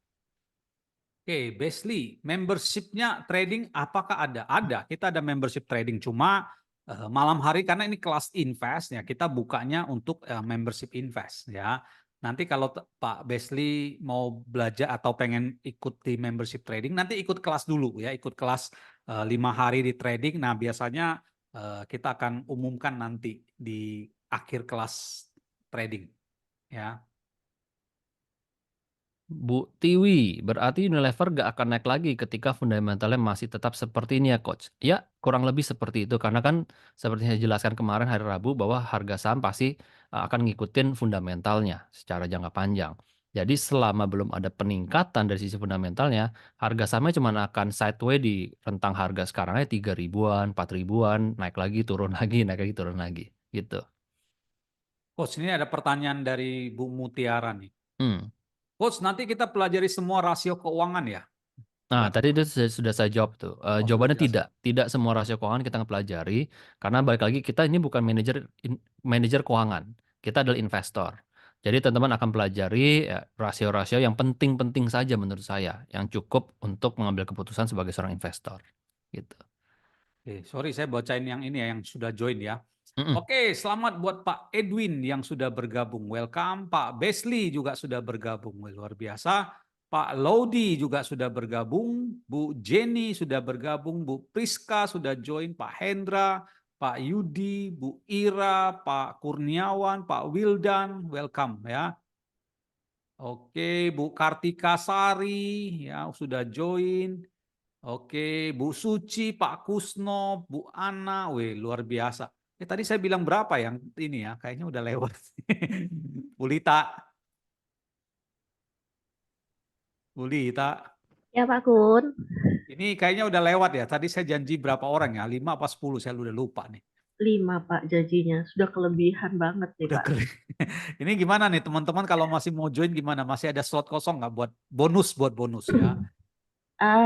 Speaker 1: Oke, Basely, membershipnya trading apakah ada? Ada, kita ada membership trading. Cuma malam hari karena ini kelas invest ya, kita bukanya untuk membership invest ya. Nanti kalau Pak Basely mau belajar atau pengen ikuti membership trading, nanti ikut kelas dulu ya, ikut kelas 5 hari di trading. Nah biasanya kita akan umumkan nanti di akhir kelas trading ya.
Speaker 2: Bu Tiwi, berarti Unilever gak akan naik lagi ketika fundamentalnya masih tetap seperti ini ya, Coach? Ya, kurang lebih seperti itu. Karena kan seperti saya jelaskan kemarin hari Rabu bahwa harga saham pasti akan ngikutin fundamentalnya secara jangka panjang. Jadi selama belum ada peningkatan dari sisi fundamentalnya, harga sahamnya cuma akan sideway di rentang harga sekarangnya 3 ribuan, 4 ribuan, naik lagi, turun lagi, naik lagi, turun lagi. Gitu.
Speaker 1: Coach, ini ada pertanyaan dari Bu Mutiara nih.
Speaker 2: Hmm.
Speaker 1: Coach, nanti kita pelajari semua rasio keuangan ya.
Speaker 2: Nah,
Speaker 1: Buat
Speaker 2: tadi itu sudah saya jawab tuh.
Speaker 1: oh, sudah
Speaker 2: Jawabannya
Speaker 1: jelas.
Speaker 2: tidak. Tidak semua rasio keuangan kita pelajari. Karena balik lagi, kita ini bukan manajer keuangan. Kita adalah investor. Jadi teman-teman akan pelajari ya, rasio-rasio yang penting-penting saja menurut saya. Yang cukup untuk mengambil keputusan sebagai seorang investor. Gitu.
Speaker 1: Oke, sorry saya bacain yang ini ya, yang sudah join ya.
Speaker 2: Mm-mm.
Speaker 1: Oke, selamat buat Pak Edwin yang sudah bergabung. Welcome. Pak Besley juga sudah bergabung. Wah, luar biasa. Pak Lodi juga sudah bergabung. Bu Jenny sudah bergabung. Bu Priska sudah join. Pak Hendra, Pak Yudi, Bu Ira, Pak Kurniawan, Pak Wildan. Welcome ya. Oke, Bu Kartika Sari ya sudah join. Oke, Bu Suci, Pak Kusno, Bu Ana, weh luar biasa. Tadi saya bilang berapa yang ini ya? Kayaknya udah lewat. Bu Lita, Bu Lita.
Speaker 3: Ya Pak Kun,
Speaker 1: Ini kayaknya udah lewat ya. Tadi saya janji berapa orang ya? 5 apa 10? Saya udah lupa nih.
Speaker 3: 5 Pak janjinya. Sudah kelebihan banget nih
Speaker 1: Udah
Speaker 3: Pak.
Speaker 1: keren. Ini gimana nih teman-teman kalau masih mau join gimana? Masih ada slot kosong nggak buat bonus ya?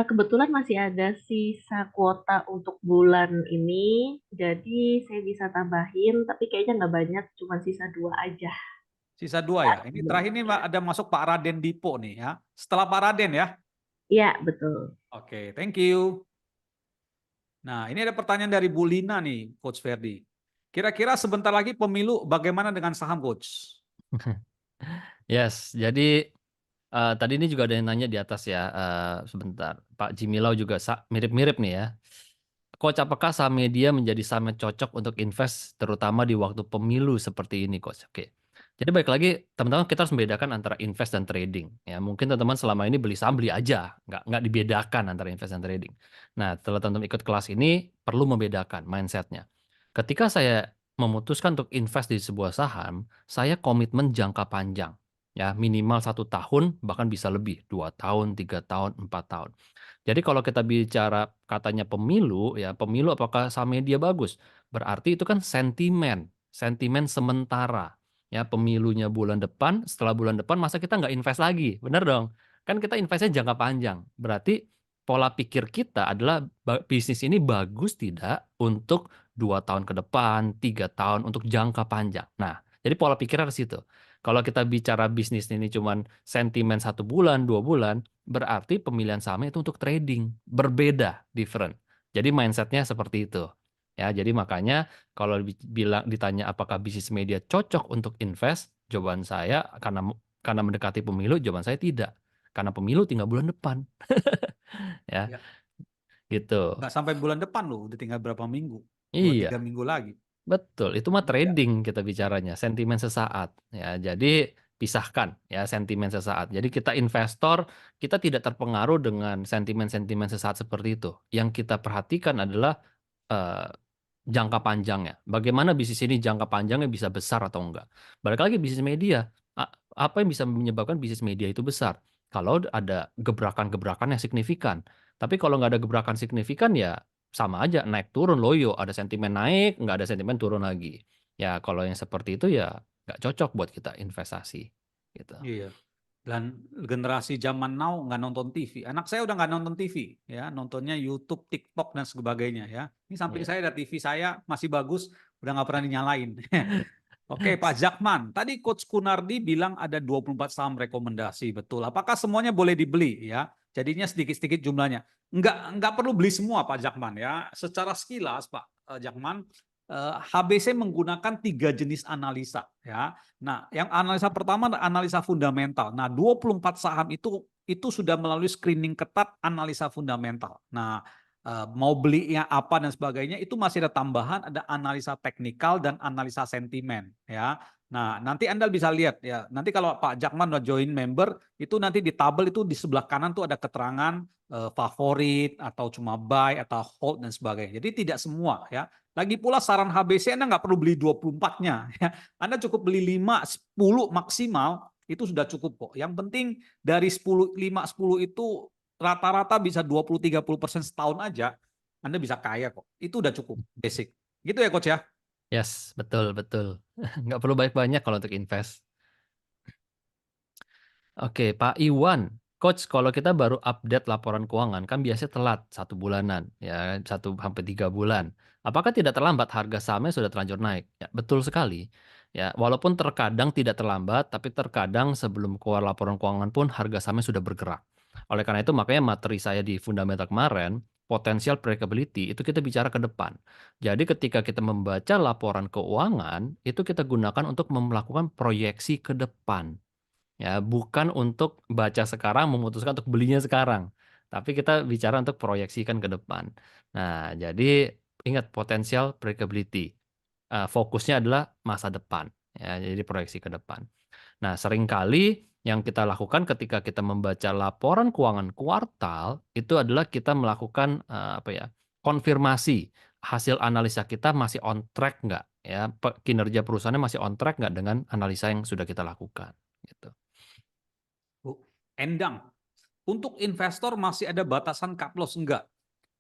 Speaker 3: Kebetulan masih ada sisa kuota untuk bulan ini, jadi saya bisa tambahin, tapi kayaknya nggak banyak, cuma sisa 2 aja.
Speaker 1: Sisa 2 ya. Ini terakhir ini ada masuk Pak Raden Dipo nih ya. Setelah Pak Raden ya.
Speaker 3: Iya, betul.
Speaker 1: Oke, thank you. Nah, ini ada pertanyaan dari Bu Lina nih, Coach Ferdi. Kira-kira sebentar lagi pemilu bagaimana dengan saham, Coach?
Speaker 2: Yes, jadi tadi ini juga ada yang nanya di atas ya. Sebentar, Pak Jimilau juga mirip-mirip nih ya. Coach, apakah saham media menjadi saham yang cocok untuk invest terutama di waktu pemilu seperti ini, Coach? Oke. Jadi baik lagi, teman-teman kita harus membedakan antara invest dan trading. Ya, mungkin teman-teman selama ini beli saham beli aja, nggak dibedakan antara invest dan trading. Nah, setelah teman-teman ikut kelas ini perlu membedakan mindsetnya. Ketika saya memutuskan untuk invest di sebuah saham, saya komitmen jangka panjang. Ya, minimal 1 tahun, bahkan bisa lebih, 2 tahun, 3 tahun, 4 tahun. Jadi kalau kita bicara katanya pemilu, ya pemilu apakah saham media bagus? berarti itu kan sentimen sementara. Ya, pemilunya bulan depan, setelah bulan depan masa kita nggak invest lagi, bener dong? Kan kita investnya jangka panjang. Berarti pola pikir kita adalah bisnis ini bagus tidak untuk 2 tahun ke depan, 3 tahun untuk jangka panjang. Nah, jadi pola pikirnya di situ. Kalau kita bicara bisnis ini cuman sentimen 1 bulan, 2 bulan, berarti pemilihan sahamnya itu untuk trading, berbeda, different. Jadi mindsetnya seperti itu. Ya, jadi makanya kalau ditanya apakah bisnis media cocok untuk invest, jawaban saya karena mendekati pemilu, jawaban saya tidak. Karena pemilu tinggal bulan depan. Ya,
Speaker 1: Ya,
Speaker 2: gitu.
Speaker 1: nggak sampai bulan depan loh, udah tinggal berapa minggu, 2-3
Speaker 2: Iya,
Speaker 1: minggu lagi.
Speaker 2: betul. Itu mah
Speaker 1: Ya,
Speaker 2: trading kita bicaranya, sentimen sesaat. Ya, jadi pisahkan ya sentimen sesaat. Jadi kita investor, kita tidak terpengaruh dengan sentimen-sentimen sesaat seperti itu. Yang kita perhatikan adalah eh, jangka panjangnya. Bagaimana bisnis ini jangka panjangnya bisa besar atau enggak. Balik lagi bisnis media. Apa yang bisa menyebabkan bisnis media itu besar? Kalau ada gebrakan-gebrakan yang signifikan. Tapi kalau nggak ada gebrakan signifikan ya sama aja naik turun loyo. Ada sentimen naik, nggak ada sentimen turun lagi. Ya kalau yang seperti itu ya nggak cocok buat kita investasi. Gitu.
Speaker 1: iya. Dan generasi zaman now nggak nonton TV. Anak saya udah nggak nonton TV, ya, nontonnya YouTube, TikTok dan sebagainya, ya. Ini samping
Speaker 2: Iya.
Speaker 1: saya ada TV saya masih bagus, udah nggak pernah dinyalain. Oke, Pak Jakman. Tadi Coach Kunardi bilang ada 24 saham rekomendasi, betul. Apakah semuanya boleh dibeli, ya? Jadinya sedikit-sedikit jumlahnya. Nggak perlu beli semua, Pak Jakman, ya. Secara sekilas, Pak Jakman, HBC menggunakan 3 jenis analisa, ya. Nah, yang analisa pertama adalah analisa fundamental. Nah, 24 saham itu sudah melalui screening ketat analisa fundamental. Nah, mau belinya apa dan sebagainya itu masih ada tambahan, ada analisa teknikal dan analisa sentimen, ya. Nah, nanti Anda bisa lihat ya. Nanti kalau Pak Jakman udah join member, itu nanti di tabel itu di sebelah kanan tuh ada keterangan favorit atau cuma buy atau hold dan sebagainya. Jadi tidak semua, ya. Lagi pula saran HBC Anda nggak perlu beli 24-nya, ya. Anda cukup beli 5, 10 maksimal, itu sudah cukup kok. Yang penting dari 10, 5, 10 itu rata-rata bisa 20-30% setahun aja, Anda bisa kaya kok. Itu udah cukup basic. Gitu ya Coach ya?
Speaker 2: Yes, betul, betul. Nggak perlu banyak-banyak kalau untuk invest. Oke, Pak Iwan. Coach, kalau kita baru update laporan keuangan, kan biasanya telat 1 bulanan, ya 1 sampai 3 bulan. Apakah tidak terlambat harga sahamnya sudah terlanjur naik? Ya, betul sekali. Ya, walaupun terkadang tidak terlambat, tapi terkadang sebelum keluar laporan keuangan pun harga sahamnya sudah bergerak. Oleh karena itu, makanya materi saya di fundamental kemarin, potensial predictability, itu kita bicara ke depan. Jadi ketika kita membaca laporan keuangan, itu kita gunakan untuk melakukan proyeksi ke depan. Ya, bukan untuk baca sekarang memutuskan untuk belinya sekarang, tapi kita bicara untuk proyeksikan ke depan. Nah, jadi ingat potensial predictability. Fokusnya adalah masa depan, ya, jadi proyeksi ke depan. Nah, seringkali yang kita lakukan ketika kita membaca laporan keuangan kuartal itu adalah kita melakukan konfirmasi hasil analisa kita masih on track nggak, ya, kinerja perusahaannya masih on track nggak dengan analisa yang sudah kita lakukan, gitu.
Speaker 1: Bu, Endang, untuk investor masih ada batasan cut loss enggak?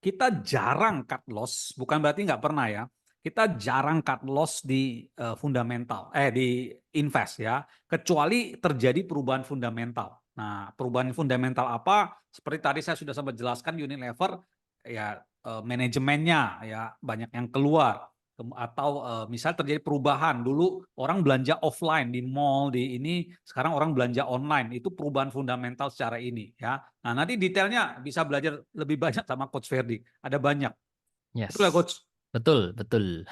Speaker 1: Kita jarang cut loss, bukan berarti nggak pernah ya. Kita jarang cut loss di fundamental, di invest ya, kecuali terjadi perubahan fundamental. Nah, perubahan fundamental apa? Seperti tadi saya sudah sempat jelaskan Unilever, ya manajemennya ya banyak yang keluar. Atau misal terjadi perubahan, dulu orang belanja offline di mall, di ini, sekarang orang belanja online, itu perubahan fundamental secara ini ya. Nah, nanti detailnya bisa belajar lebih banyak sama Coach Ferdi. Ada banyak. Betul ya,
Speaker 2: Yes,
Speaker 1: Coach?
Speaker 2: betul, betul.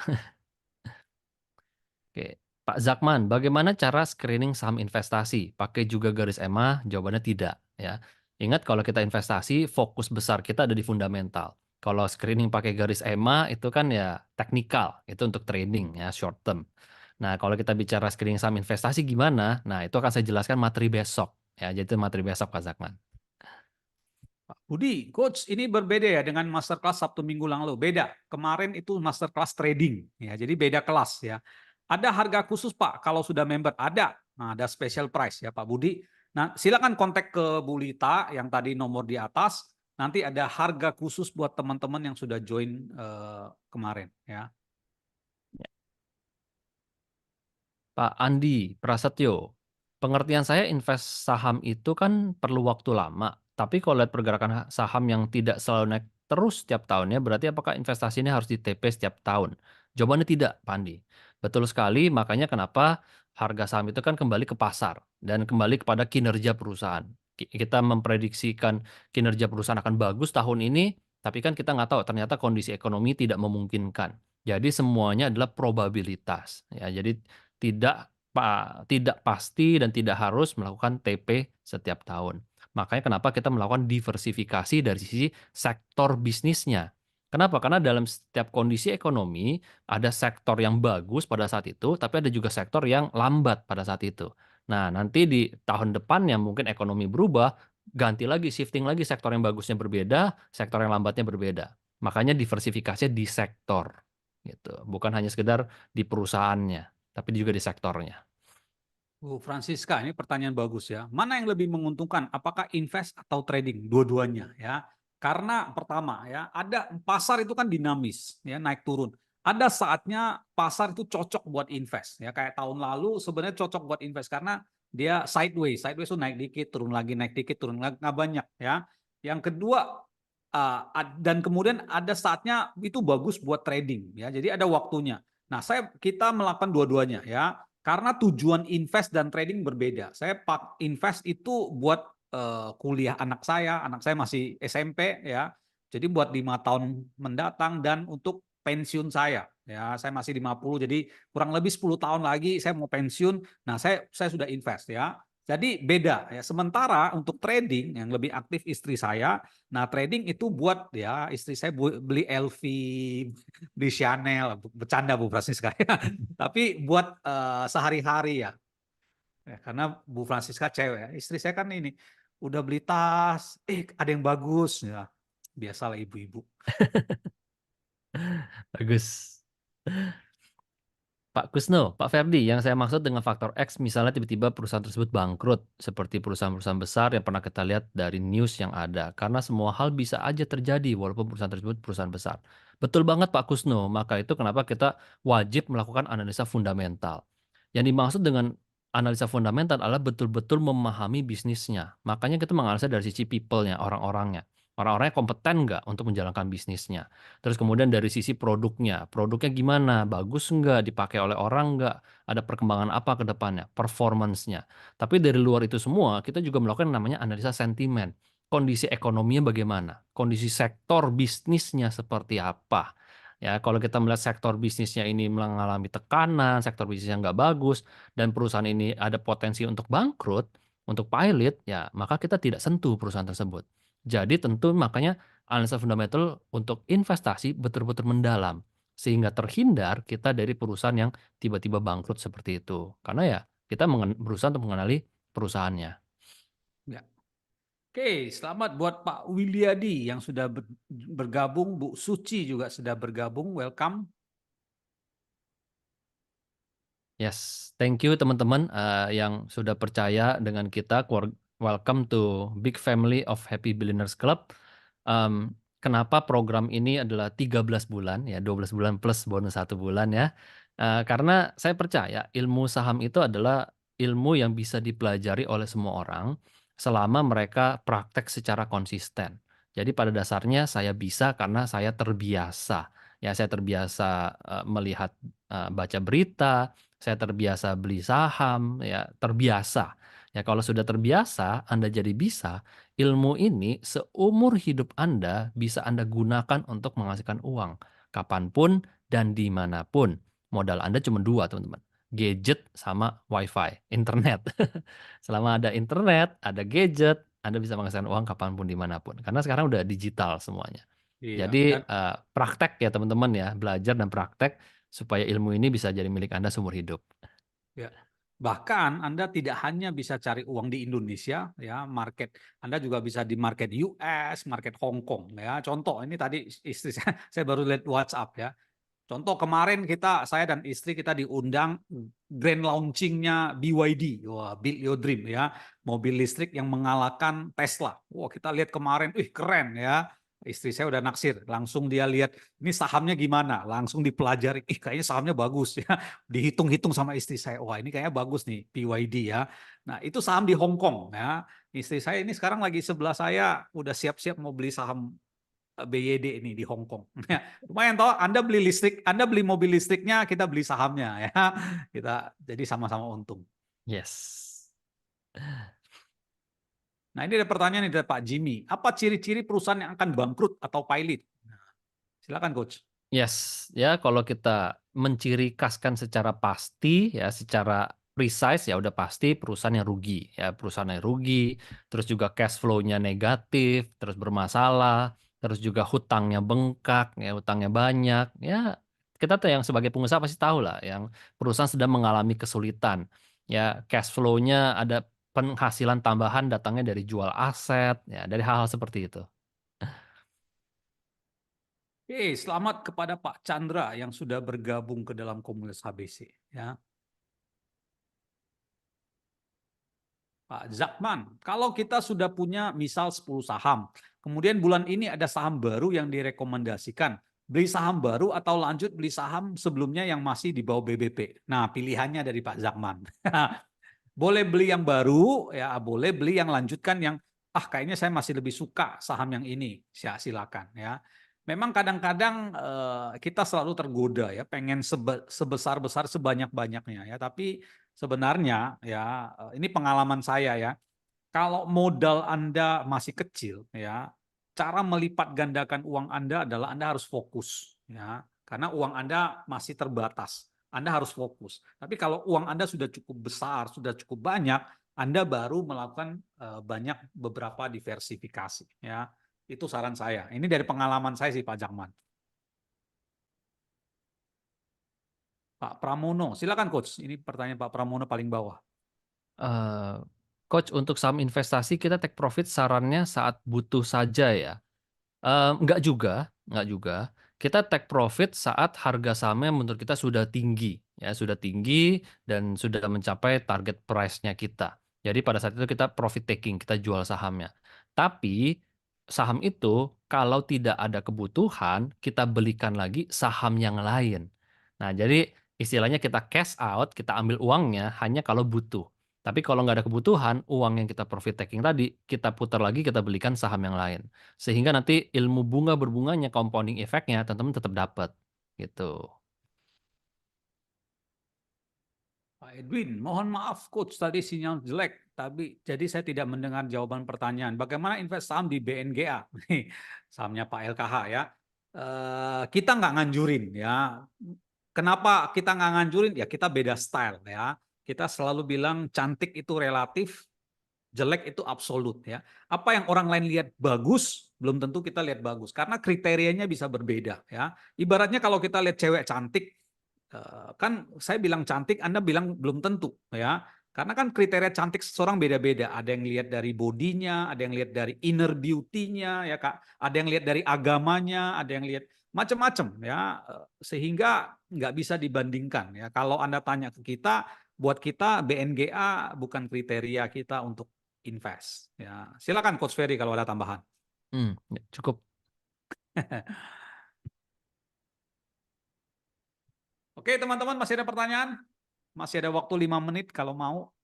Speaker 2: Oke, Pak Zakman, bagaimana cara screening saham investasi? Pakai juga garis EMA? Jawabannya tidak, ya. Ingat kalau kita investasi, fokus besar kita ada di fundamental. Kalau screening pakai garis EMA itu kan ya teknikal, itu untuk trading ya, short term. Nah, kalau kita bicara screening saham investasi gimana? Nah, itu akan saya jelaskan materi besok, ya. Jadi itu materi besok, Pak Zakman.
Speaker 1: Pak Budi, Coach, ini berbeda ya dengan masterclass Sabtu Minggu lalu. Beda. Kemarin itu masterclass trading, ya. Jadi beda kelas ya. Ada harga khusus Pak kalau sudah member? Ada. Nah, ada special price ya Pak Budi. Nah, silakan kontak ke Bu Lita yang tadi nomor di atas. Nanti ada harga khusus buat teman-teman yang sudah join kemarin ya.
Speaker 2: Pak Andi Prasetyo, pengertian saya invest saham itu kan perlu waktu lama. Tapi kalau lihat pergerakan saham yang tidak selalu naik terus setiap tahunnya, berarti apakah investasi ini harus di TP setiap tahun? Jawabannya tidak, Pak Andi. Betul sekali, makanya kenapa harga saham itu kan kembali ke pasar dan kembali kepada kinerja perusahaan. Kita memprediksikan kinerja perusahaan akan bagus tahun ini, tapi kan kita nggak tahu ternyata kondisi ekonomi tidak memungkinkan. Jadi semuanya adalah probabilitas. Ya, jadi tidak pasti dan tidak harus melakukan TP setiap tahun. Makanya kenapa kita melakukan diversifikasi dari sisi sektor bisnisnya. Kenapa? Karena dalam setiap kondisi ekonomi ada sektor yang bagus pada saat itu, tapi ada juga sektor yang lambat pada saat itu. Nah, nanti di tahun depannya mungkin ekonomi berubah, ganti lagi, shifting lagi sektor yang bagusnya berbeda, sektor yang lambatnya berbeda. Makanya diversifikasinya di sektor, gitu. Bukan hanya sekedar di perusahaannya, tapi juga di sektornya.
Speaker 1: Bu Francisca, ini pertanyaan bagus ya. Mana yang lebih menguntungkan? Apakah invest atau trading? Dua-duanya ya. Karena pertama ya, ada pasar itu kan dinamis ya, naik turun. Ada saatnya pasar itu cocok buat invest ya. Kayak tahun lalu sebenarnya cocok buat invest karena dia sideways. Sideways itu naik dikit, turun lagi, naik dikit, turun lagi, nggak banyak ya. Yang kedua dan kemudian ada saatnya itu bagus buat trading ya. Jadi ada waktunya. Nah, kita melakukan dua-duanya ya. Karena tujuan invest dan trading berbeda. Saya invest itu buat kuliah anak saya masih SMP ya. Jadi buat 5 tahun mendatang dan untuk pensiun saya. Ya, saya masih 50, jadi kurang lebih 10 tahun lagi saya mau pensiun. Nah, saya sudah invest ya. Jadi beda ya. Sementara untuk trading yang lebih aktif istri saya. Nah, trading itu buat ya istri saya beli LV, beli Chanel, bercanda Bu Francisca. Tapi buat sehari-hari ya. Karena Bu Francisca cewek ya. Istri saya kan ini udah beli tas, ada yang bagus ya. Biasalah ibu-ibu.
Speaker 2: Bagus. Pak Kusno, Pak Ferdi, yang saya maksud dengan faktor X misalnya tiba-tiba perusahaan tersebut bangkrut, seperti perusahaan-perusahaan besar yang pernah kita lihat dari news yang ada. Karena semua hal bisa aja terjadi walaupun perusahaan tersebut perusahaan besar. Betul banget Pak Kusno, maka itu kenapa kita wajib melakukan analisa fundamental. Yang dimaksud dengan analisa fundamental adalah betul-betul memahami bisnisnya. Makanya kita menganalisa dari sisi people-nya, orang-orangnya. Orang-orangnya kompeten nggak untuk menjalankan bisnisnya. Terus kemudian dari sisi produknya gimana, bagus nggak, dipakai oleh orang nggak, ada perkembangan apa ke depannya, performance-nya. Tapi dari luar itu semua, kita juga melakukan namanya analisa sentimen. Kondisi ekonominya bagaimana, kondisi sektor bisnisnya seperti apa. Ya, kalau kita melihat sektor bisnisnya ini mengalami tekanan, sektor bisnisnya nggak bagus, dan perusahaan ini ada potensi untuk bangkrut, untuk pilot, ya maka kita tidak sentuh perusahaan tersebut. Jadi tentu makanya analisa fundamental untuk investasi betul-betul mendalam sehingga terhindar kita dari perusahaan yang tiba-tiba bangkrut seperti itu. Karena ya kita berusaha untuk mengenali perusahaannya.
Speaker 1: Ya. Oke, selamat buat Pak Wilyadi yang sudah bergabung. Bu Suci juga sudah bergabung. Welcome.
Speaker 2: Yes, thank you teman-teman yang sudah percaya dengan kita. Welcome to Big Family of Happy Billionaires Club. Kenapa program ini adalah 13 bulan, ya 12 bulan plus bonus 1 bulan ya. Karena saya percaya ilmu saham itu adalah ilmu yang bisa dipelajari oleh semua orang selama mereka praktek secara konsisten. Jadi pada dasarnya saya bisa karena saya terbiasa. Ya, saya terbiasa melihat baca berita, saya terbiasa beli saham, ya terbiasa. Ya kalau sudah terbiasa, Anda jadi bisa, ilmu ini seumur hidup Anda bisa Anda gunakan untuk menghasilkan uang. Kapanpun dan dimanapun. Modal Anda cuma 2 teman-teman. Gadget sama wifi, internet. Selama ada internet, ada gadget, Anda bisa menghasilkan uang kapanpun dimanapun. Karena sekarang udah digital semuanya.
Speaker 1: Iya,
Speaker 2: Jadi
Speaker 1: dan
Speaker 2: praktek ya teman-teman ya, belajar dan praktek supaya ilmu ini bisa jadi milik Anda seumur hidup.
Speaker 1: ya. Bahkan Anda tidak hanya bisa cari uang di Indonesia, ya market. Anda juga bisa di market US, market Hong Kong. Ya, contoh ini tadi istri saya baru lihat WhatsApp ya. Contoh kemarin saya dan istri kita diundang grand launchingnya BYD, wah Build Your Dream ya, mobil listrik yang mengalahkan Tesla. Wah kita lihat kemarin, keren ya. Istri saya udah naksir, langsung dia lihat ini sahamnya gimana, langsung dipelajari. Ih, kayaknya sahamnya bagus ya. Dihitung-hitung sama istri saya. Wah, ini kayaknya bagus nih PYD ya. Nah, itu saham di Hong Kong ya. Istri saya ini sekarang lagi sebelah saya udah siap-siap mau beli saham BYD ini di Hong Kong. Ya, lumayan toh, Anda beli listrik, Anda beli mobil listriknya, kita beli sahamnya ya. Kita jadi sama-sama untung.
Speaker 2: Yes.
Speaker 1: Nah, ini ada pertanyaan dari Pak Jimmy. Apa ciri-ciri perusahaan yang akan bangkrut atau pilot? Nah, silakan Coach.
Speaker 2: Yes, ya kalau kita menciri khaskan secara pasti, ya secara precise ya udah pasti perusahaan yang rugi, ya perusahaan yang rugi, terus juga cash flow-nya negatif, terus bermasalah, terus juga hutangnya bengkak, ya hutangnya banyak, ya kita tuh yang sebagai pengusaha pasti tahu lah, yang perusahaan sedang mengalami kesulitan, ya cash flow-nya ada penghasilan tambahan datangnya dari jual aset, ya dari hal-hal seperti itu.
Speaker 1: Oke, selamat kepada Pak Chandra yang sudah bergabung ke dalam komunitas HBC. Ya. Pak Zakman, kalau kita sudah punya misal 10 saham, kemudian bulan ini ada saham baru yang direkomendasikan, beli saham baru atau lanjut beli saham sebelumnya yang masih di bawah BBP. Nah, pilihannya dari Pak Zakman. Boleh beli yang baru, ya boleh beli yang lanjutkan yang kayaknya saya masih lebih suka saham yang ini. Silakan ya. Memang kadang-kadang kita selalu tergoda ya, pengen sebesar-besar sebanyak-banyaknya ya. Tapi sebenarnya ya ini pengalaman saya ya. Kalau modal Anda masih kecil ya, cara melipat gandakan uang Anda adalah Anda harus fokus ya. Karena uang Anda masih terbatas. Anda harus fokus. Tapi kalau uang Anda sudah cukup besar, sudah cukup banyak, Anda baru melakukan banyak beberapa diversifikasi ya. Itu saran saya. Ini dari pengalaman saya sih Pak Jakman. Pak Pramono, silakan Coach. Ini pertanyaan Pak Pramono paling bawah.
Speaker 2: Coach, untuk saham investasi kita take profit sarannya saat butuh saja ya. Enggak juga, enggak juga. Kita take profit saat harga sahamnya menurut kita sudah tinggi, ya sudah tinggi dan sudah mencapai target price-nya kita. Jadi pada saat itu kita profit taking, kita jual sahamnya. Tapi saham itu kalau tidak ada kebutuhan, kita belikan lagi saham yang lain. Nah, jadi istilahnya kita cash out, kita ambil uangnya hanya kalau butuh. Tapi kalau nggak ada kebutuhan, uang yang kita profit taking tadi, kita putar lagi, kita belikan saham yang lain. Sehingga nanti ilmu bunga berbunganya, compounding effect-nya, teman-teman tetap dapat. Gitu.
Speaker 1: Pak Edwin, mohon maaf Coach tadi sinyal jelek, tapi jadi saya tidak mendengar jawaban pertanyaan. Bagaimana invest saham di BNGA? Sahamnya Pak LKH ya. Kita nggak nganjurin ya. Kenapa kita nggak nganjurin? Ya kita beda style ya. Kita selalu bilang cantik itu relatif, jelek itu absolut ya. Apa yang orang lain lihat bagus, belum tentu kita lihat bagus. Karena kriterianya bisa berbeda ya. Ibaratnya kalau kita lihat cewek cantik, kan saya bilang cantik, Anda bilang belum tentu ya. Karena kan kriteria cantik seseorang beda-beda. Ada yang lihat dari bodinya, ada yang lihat dari inner beauty-nya ya Kak, ada yang lihat dari agamanya, ada yang lihat macam-macam ya. Sehingga nggak bisa dibandingkan ya. Kalau Anda tanya ke kita, buat kita BNGA bukan kriteria kita untuk invest ya. Silakan Coach Ferry kalau ada tambahan.
Speaker 2: Ya, cukup.
Speaker 1: Oke teman-teman, masih ada pertanyaan? Masih ada waktu 5 menit kalau mau.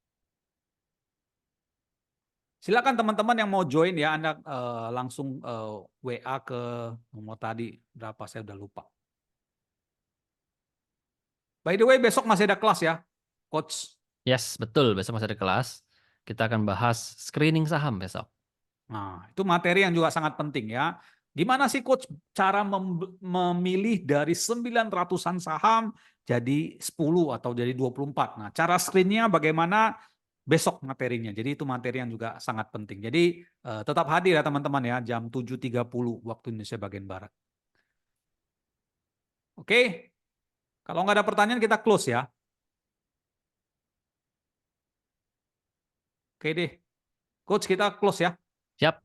Speaker 1: Silakan teman-teman yang mau join ya, Anda langsung WA ke nomor tadi berapa saya udah lupa. By the way, besok masih ada kelas ya, Coach.
Speaker 2: Yes, betul. Besok masih ada kelas. Kita akan bahas screening saham besok.
Speaker 1: Nah, itu materi yang juga sangat penting ya. Gimana sih Coach cara memilih dari 900-an saham jadi 10 atau jadi 24. Nah, cara screennya bagaimana besok materinya. Jadi itu materi yang juga sangat penting. Jadi tetap hadir ya teman-teman ya, jam 7.30 waktu Indonesia bagian Barat. Oke, kalau nggak ada pertanyaan kita close ya. Oke deh, Coach kita close ya.
Speaker 2: Siap.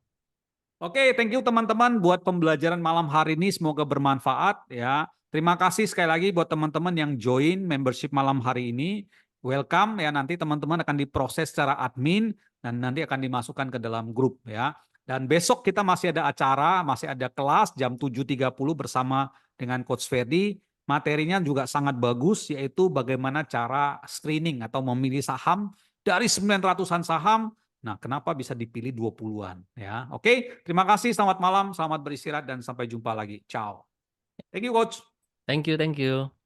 Speaker 1: Oke, thank you teman-teman buat pembelajaran malam hari ini. Semoga bermanfaat ya. Terima kasih sekali lagi buat teman-teman yang join membership malam hari ini. Welcome ya, nanti teman-teman akan diproses secara admin. dan nanti akan dimasukkan ke dalam grup ya. Dan besok kita masih ada acara, masih ada kelas jam 7.30 bersama dengan Coach Ferdi. Materinya juga sangat bagus, yaitu bagaimana cara screening atau memilih saham dari 900-an saham. Nah, kenapa bisa dipilih 20-an ya? Oke, terima kasih, selamat malam, selamat beristirahat dan sampai jumpa lagi. Ciao. Thank you, Coach.
Speaker 2: Thank you, thank you.